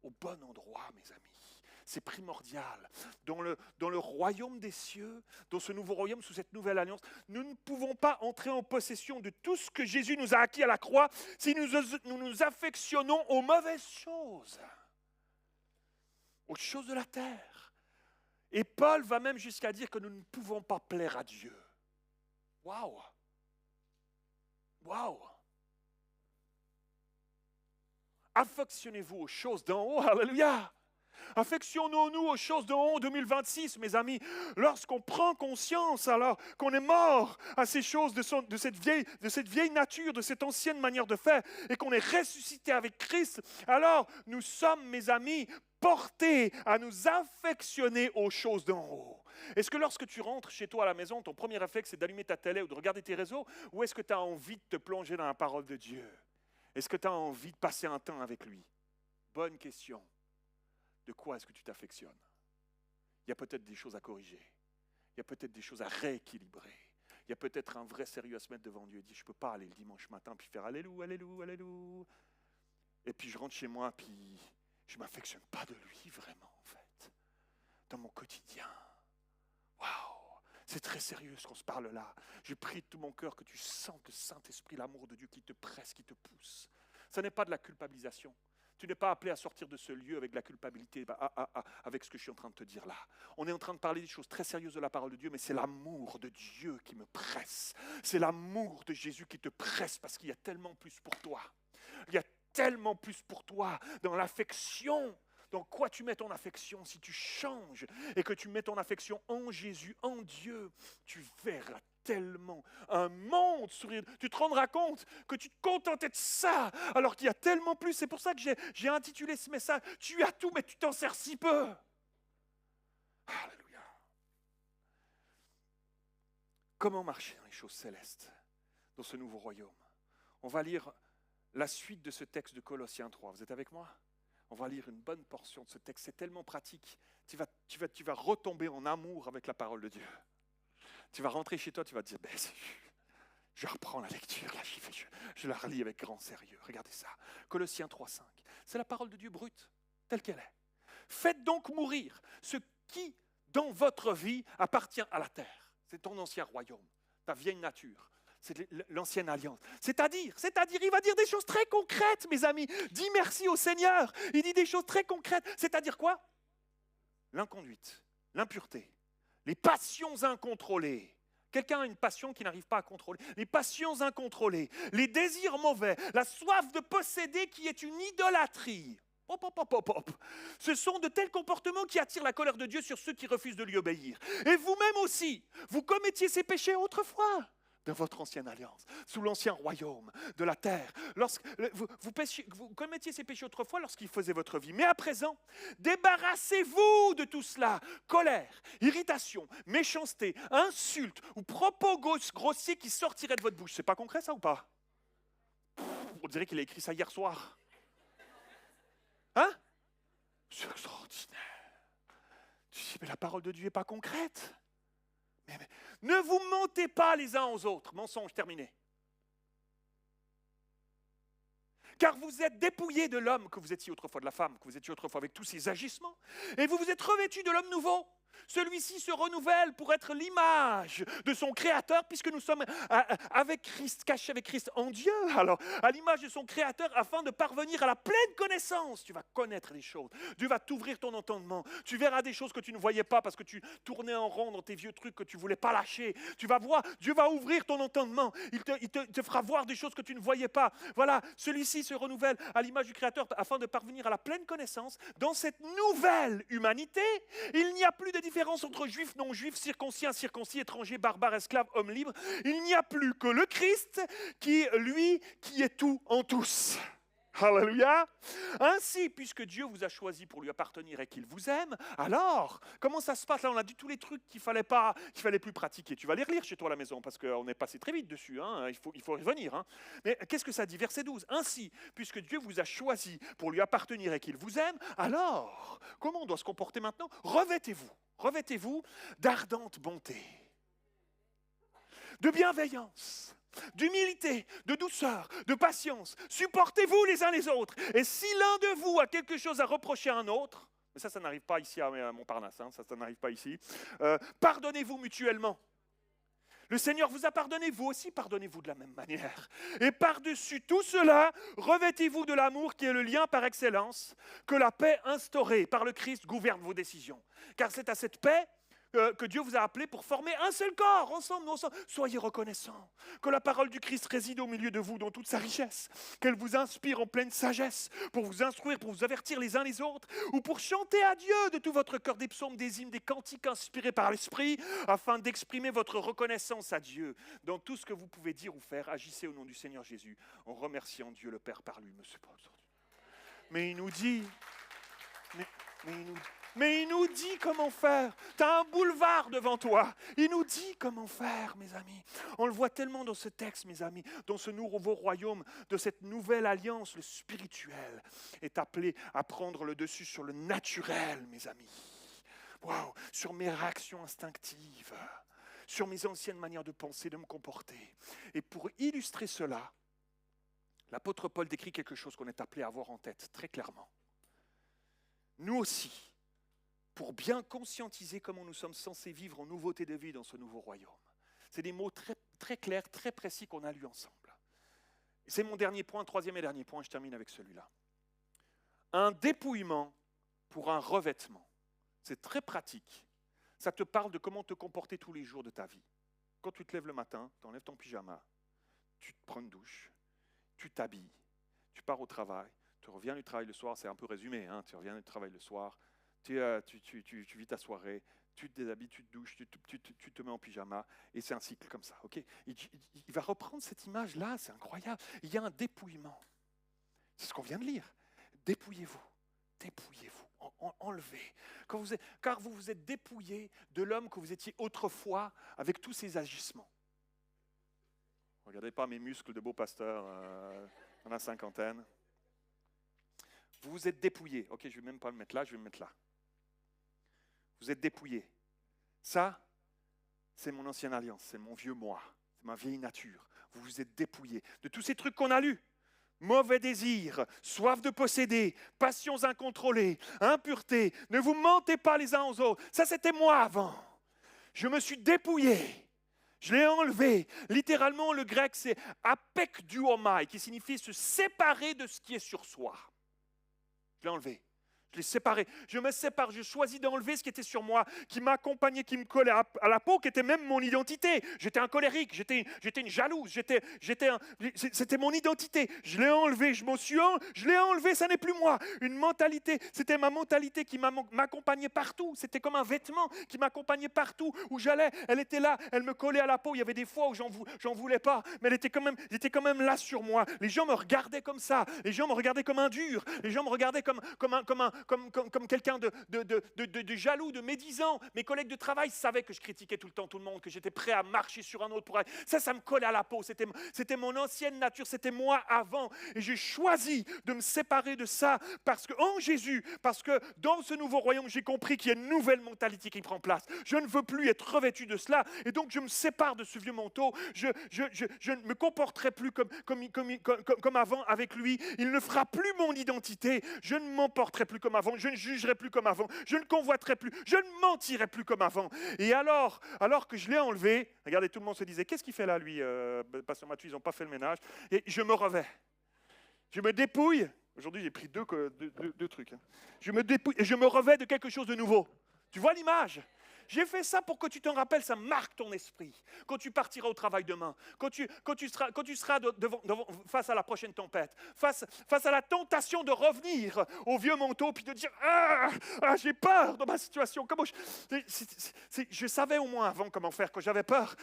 Au bon endroit, mes amis. C'est primordial. Dans le royaume des cieux, dans ce nouveau royaume, sous cette nouvelle alliance, nous ne pouvons pas entrer en possession de tout ce que Jésus nous a acquis à la croix si nous nous affectionnons aux mauvaises choses, aux choses de la terre. Et Paul va même jusqu'à dire que nous ne pouvons pas plaire à Dieu. Waouh! Waouh! Affectionnez-vous aux choses d'en haut, alléluia! Affectionnons-nous aux choses de haut 2026, mes amis. Lorsqu'on prend conscience alors qu'on est mort à ces choses de cette vieille nature, de cette ancienne manière de faire, et qu'on est ressuscité avec Christ, alors nous sommes, mes amis, portés à nous affectionner aux choses d'en haut. Est-ce que lorsque tu rentres chez toi à la maison, ton premier réflexe c'est d'allumer ta télé ou de regarder tes réseaux, ou est-ce que tu as envie de te plonger dans la parole de Dieu? Est-ce que tu as envie de passer un temps avec lui? Bonne question. De quoi est-ce que tu t'affectionnes? Il y a peut-être des choses à corriger. Il y a peut-être des choses à rééquilibrer. Il y a peut-être un vrai sérieux à se mettre devant Dieu et dire, je ne peux pas aller le dimanche matin puis faire Alléluia, Alléluia, Alléluia. Et puis je rentre chez moi puis je ne m'affectionne pas de lui vraiment en fait. Dans mon quotidien. Waouh! C'est très sérieux ce qu'on se parle là. Je prie de tout mon cœur que tu sentes le Saint-Esprit, l'amour de Dieu qui te presse, qui te pousse. Ce n'est pas de la culpabilisation. Tu n'es pas appelé à sortir de ce lieu avec la culpabilité, avec ce que je suis en train de te dire là. On est en train de parler des choses très sérieuses de la parole de Dieu, mais c'est l'amour de Dieu qui me presse. C'est l'amour de Jésus qui te presse parce qu'il y a tellement plus pour toi. Il y a tellement plus pour toi dans l'affection. Dans quoi tu mets ton affection? Si tu changes et que tu mets ton affection en Jésus, en Dieu, tu verras tellement un monde sourire. Tu te rendras compte que tu te contentais de ça, alors qu'il y a tellement plus. C'est pour ça que j'ai intitulé ce message « Tu as tout, mais tu t'en sers si peu ». Alléluia. Comment marcher dans les choses célestes, dans ce nouveau royaume? On va lire la suite de ce texte de Colossiens 3. Vous êtes avec moi? On va lire une bonne portion de ce texte. C'est tellement pratique. Tu vas retomber en amour avec la parole de Dieu. Tu vas rentrer chez toi, tu vas te dire, je reprends la lecture, là, je la relis avec grand sérieux. Regardez ça. Colossiens 3,5. C'est la parole de Dieu brute, telle qu'elle est. Faites donc mourir ce qui, dans votre vie, appartient à la terre. C'est ton ancien royaume, ta vieille nature. C'est l'ancienne alliance. C'est-à-dire, il va dire des choses très concrètes, mes amis. Dis merci au Seigneur. Il dit des choses très concrètes. C'est-à-dire quoi? L'inconduite, l'impureté, les passions incontrôlées. Quelqu'un a une passion qu'il n'arrive pas à contrôler. Les passions incontrôlées, les désirs mauvais, la soif de posséder qui est une idolâtrie. Hop, hop, hop, hop, hop. Ce sont de tels comportements qui attirent la colère de Dieu sur ceux qui refusent de lui obéir. Et vous-même aussi, vous commettiez ces péchés autrefois. De votre ancienne alliance, sous l'ancien royaume de la terre. Vous commettiez ces péchés autrefois lorsqu'il faisait votre vie. Mais à présent, débarrassez-vous de tout cela. Colère, irritation, méchanceté, insulte ou propos grossiers qui sortiraient de votre bouche. C'est pas concret ça ou pas? On dirait qu'il a écrit ça hier soir. Hein? C'est extraordinaire. Tu dis, mais la parole de Dieu n'est pas concrète. Mais ne vous mentez pas les uns aux autres. Mensonge terminé. Car vous êtes dépouillés de l'homme que vous étiez autrefois, de la femme que vous étiez autrefois avec tous ses agissements, et vous vous êtes revêtus de l'homme nouveau. Celui-ci se renouvelle pour être l'image de son Créateur, puisque nous sommes avec Christ, cachés avec Christ en Dieu, alors à l'image de son Créateur, afin de parvenir à la pleine connaissance. Tu vas connaître des choses, Dieu va t'ouvrir ton entendement, tu verras des choses que tu ne voyais pas parce que tu tournais en rond dans tes vieux trucs que tu ne voulais pas lâcher. Tu vas voir, Dieu va ouvrir ton entendement, il te fera voir des choses que tu ne voyais pas. Voilà, celui-ci se renouvelle à l'image du Créateur afin de parvenir à la pleine connaissance. Dans cette nouvelle humanité, il n'y a plus de différence entre juifs, non-juifs, circoncis, incirconcis, étrangers, barbares, esclaves, hommes libres. Il n'y a plus que le Christ qui est tout en tous. Alléluia. Ainsi, puisque Dieu vous a choisi pour lui appartenir et qu'il vous aime, alors, comment ça se passe? Là, on a dit tous les trucs qu'il fallait plus pratiquer. Tu vas les relire chez toi à la maison, parce qu'on est passé très vite dessus, hein. Il faut revenir. Hein. Mais qu'est-ce que ça dit? Verset 12. Ainsi, puisque Dieu vous a choisi pour lui appartenir et qu'il vous aime, alors, comment on doit se comporter maintenant? Revêtez-vous d'ardente bonté, de bienveillance, d'humilité, de douceur, de patience. Supportez-vous les uns les autres. Et si l'un de vous a quelque chose à reprocher à un autre, mais ça n'arrive pas ici à Montparnasse, hein, ça n'arrive pas ici, pardonnez-vous mutuellement. Le Seigneur vous a pardonné, vous aussi pardonnez-vous de la même manière. Et par-dessus tout cela, revêtez-vous de l'amour qui est le lien par excellence, que la paix instaurée par le Christ gouverne vos décisions. Car c'est à cette paix que Dieu vous a appelés pour former un seul corps, ensemble, nous ensemble. Soyez reconnaissants que la parole du Christ réside au milieu de vous dans toute sa richesse, qu'elle vous inspire en pleine sagesse pour vous instruire, pour vous avertir les uns les autres, ou pour chanter à Dieu de tout votre cœur des psaumes, des hymnes, des cantiques inspirés par l'Esprit, afin d'exprimer votre reconnaissance à Dieu. Dans tout ce que vous pouvez dire ou faire, agissez au nom du Seigneur Jésus, en remerciant Dieu le Père par lui. Mais il nous dit... Mais il nous dit comment faire. Tu as un boulevard devant toi. Il nous dit comment faire, mes amis. On le voit tellement dans ce texte, mes amis, dans ce nouveau royaume, de cette nouvelle alliance. Le spirituel est appelé à prendre le dessus sur le naturel, mes amis. Waouh, sur mes réactions instinctives, sur mes anciennes manières de penser, de me comporter. Et pour illustrer cela, l'apôtre Paul décrit quelque chose qu'on est appelé à avoir en tête très clairement. Nous aussi, pour bien conscientiser comment nous sommes censés vivre en nouveauté de vie dans ce nouveau royaume. C'est des mots très, très clairs, très précis qu'on a lus ensemble. C'est mon dernier point, troisième et dernier point, je termine avec celui-là. Un dépouillement pour un revêtement. C'est très pratique. Ça te parle de comment te comporter tous les jours de ta vie. Quand tu te lèves le matin, tu enlèves ton pyjama, tu te prends une douche, tu t'habilles, tu pars au travail, tu reviens du travail le soir, c'est un peu résumé, hein, tu reviens du travail le soir, tu vis ta soirée, tu te déshabilles, tu te douches, tu te mets en pyjama, et c'est un cycle comme ça. Okay, il va reprendre cette image-là, c'est incroyable. Il y a un dépouillement. C'est ce qu'on vient de lire. Dépouillez-vous, enlevez. Car vous vous êtes dépouillé de l'homme que vous étiez autrefois avec tous ses agissements. Regardez pas mes muscles de beau pasteur dans la cinquantaine. Vous vous êtes dépouillé. Ok, je ne vais même pas me mettre là, je vais me mettre là. Vous êtes dépouillé. Ça, c'est mon ancienne alliance, c'est mon vieux moi, c'est ma vieille nature. Vous vous êtes dépouillé de tous ces trucs qu'on a lus. Mauvais désirs, soif de posséder, passions incontrôlées, impureté. Ne vous mentez pas les uns aux autres. Ça, c'était moi avant. Je me suis dépouillé. Je l'ai enlevé. Littéralement, le grec, c'est apekduomai, qui signifie se séparer de ce qui est sur soi. Je l'ai enlevé. Je l'ai séparé. Je me sépare. Je choisis d'enlever ce qui était sur moi, qui m'accompagnait, qui me collait à la peau, qui était même mon identité. J'étais un colérique, j'étais une jalouse, c'était mon identité. Je l'ai enlevé, je l'ai enlevé, ça n'est plus moi. Une mentalité, c'était ma mentalité qui m'accompagnait partout. C'était comme un vêtement qui m'accompagnait partout où j'allais. Elle était là, elle me collait à la peau. Il y avait des fois où j'en voulais pas, mais elle était quand même là sur moi. Les gens me regardaient comme ça. Les gens me regardaient comme un dur. Les gens me regardaient comme quelqu'un de jaloux, de médisant. Mes collègues de travail savaient que je critiquais tout le temps tout le monde, que j'étais prêt à marcher sur un autre pour aller. Ça me collait à la peau. C'était mon ancienne nature, c'était moi avant. Et j'ai choisi de me séparer de ça parce que dans ce nouveau royaume, j'ai compris qu'il y a une nouvelle mentalité qui prend place. Je ne veux plus être revêtu de cela. Et donc, je me sépare de ce vieux manteau. Je ne me comporterai plus comme avant avec lui. Il ne fera plus mon identité. Je ne m'emporterai plus comme avant, je ne jugerai plus comme avant, je ne convoiterai plus, je ne mentirai plus comme avant. Et alors que je l'ai enlevé, regardez, tout le monde se disait, qu'est-ce qu'il fait là, lui, Pasteur Mathieu, ils n'ont pas fait le ménage. Et je me revais. Je me dépouille. Aujourd'hui, j'ai pris deux trucs. Hein. Je me dépouille et je me revais de quelque chose de nouveau. Tu vois l'image ? J'ai fait ça pour que tu t'en rappelles, ça marque ton esprit. Quand tu partiras au travail demain, quand tu seras face à la prochaine tempête, face à la tentation de revenir au vieux manteau, puis de dire j'ai peur dans ma situation. Je savais au moins avant comment faire. Quand j'avais peur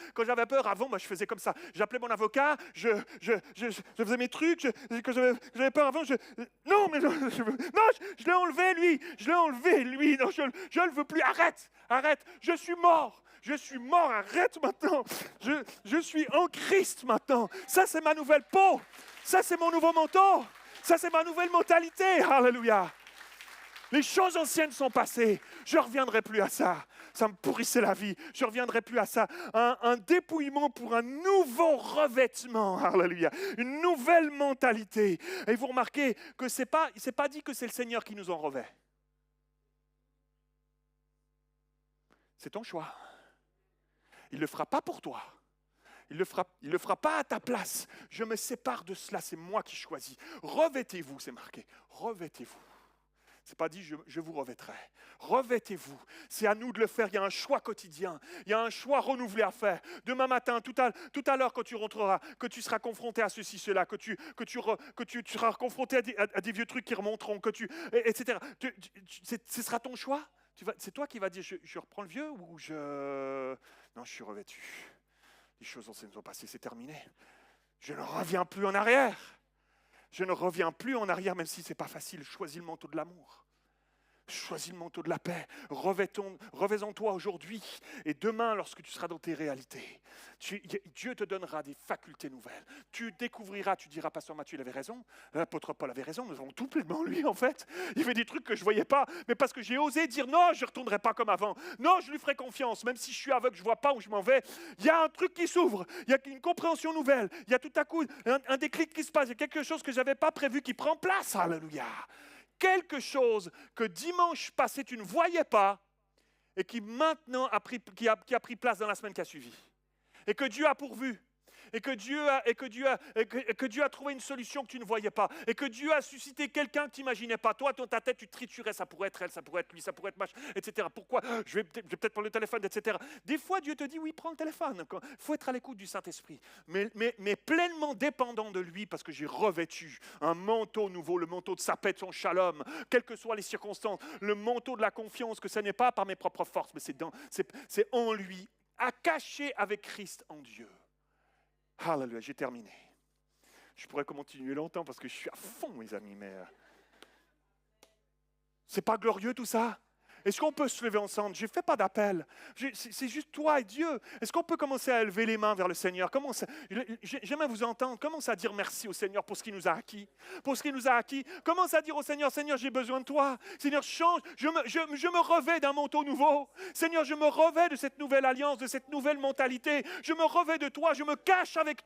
avant, moi, je faisais comme ça. J'appelais mon avocat, je faisais mes trucs, quand j'avais peur avant, je l'ai enlevé lui, non, je le veux plus, arrête. Je suis mort, arrête maintenant. Je suis en Christ maintenant. Ça, c'est ma nouvelle peau. Ça, c'est mon nouveau manteau. Ça, c'est ma nouvelle mentalité. Alléluia. Les choses anciennes sont passées. Je ne reviendrai plus à ça. Ça me pourrissait la vie. Je ne reviendrai plus à ça. Un dépouillement pour un nouveau revêtement. Alléluia. Une nouvelle mentalité. Et vous remarquez que c'est pas dit que c'est le Seigneur qui nous en revêt. C'est ton choix. Il ne le fera pas pour toi. Il le fera pas à ta place. Je me sépare de cela, c'est moi qui choisis. Revêtez-vous, c'est marqué. Revêtez-vous. C'est pas dit je vous revêtrai. Revêtez-vous. C'est à nous de le faire. Il y a un choix quotidien. Il y a un choix renouvelé à faire. Demain matin, tout à l'heure, quand tu rentreras, que tu seras confronté à ceci, cela, que tu seras confronté à des vieux trucs qui remonteront, etc. Ce sera ton choix. C'est toi qui vas dire je reprends le vieux ou non, je suis revêtu. Les choses anciennes sont passées, c'est terminé. Je ne reviens plus en arrière. Je ne reviens plus en arrière, même si ce n'est pas facile. Choisis le manteau de l'amour. Choisis le manteau de la paix. Revais-en-toi aujourd'hui. Et demain, lorsque tu seras dans tes réalités, Dieu te donnera des facultés nouvelles. Tu découvriras, tu diras, Pasteur Mathieu, il avait raison. L'apôtre Paul avait raison. Nous avons tout pleinement lui, en fait. Il fait des trucs que je ne voyais pas. Mais parce que j'ai osé dire, non, je ne retournerai pas comme avant. Non, je lui ferai confiance. Même si je suis aveugle, je ne vois pas où je m'en vais. Il y a un truc qui s'ouvre. Il y a une compréhension nouvelle. Il y a tout à coup un déclic qui se passe. Il y a quelque chose que je n'avais pas prévu qui prend place. Alléluia. Quelque chose que dimanche passé tu ne voyais pas et qui maintenant a pris place dans la semaine qui a suivi. Et que Dieu a pourvu. Et que Dieu a trouvé une solution que tu ne voyais pas. Et que Dieu a suscité quelqu'un que tu n'imaginais pas. Toi, dans ta tête, tu triturais. Ça pourrait être elle, ça pourrait être lui, ça pourrait être machin, etc. Pourquoi ? Je vais peut-être prendre le téléphone, etc. Des fois, Dieu te dit, oui, prends le téléphone. Il faut être à l'écoute du Saint-Esprit. Mais pleinement dépendant de lui, parce que j'ai revêtu un manteau nouveau, le manteau de sa paix, de son shalom, quelles que soient les circonstances, le manteau de la confiance, que ce n'est pas par mes propres forces, mais c'est en lui, à cacher avec Christ en Dieu. Alléluia, j'ai terminé. Je pourrais continuer longtemps parce que je suis à fond, mes amis, mais c'est pas glorieux tout ça? Est-ce qu'on peut se lever ensemble? Je ne fais pas d'appel. C'est juste toi et Dieu. Est-ce qu'on peut commencer à élever les mains vers le Seigneur? J'aimerais vous entendre. Commence à dire merci au Seigneur pour ce qu'il nous a acquis. Pour ce qu'il nous a acquis. Commence à dire au Seigneur, Seigneur, j'ai besoin de toi. Seigneur, change. Je me revêt d'un manteau nouveau. Seigneur, je me revêt de cette nouvelle alliance, de cette nouvelle mentalité. Je me revêt de toi. Je me cache avec toi.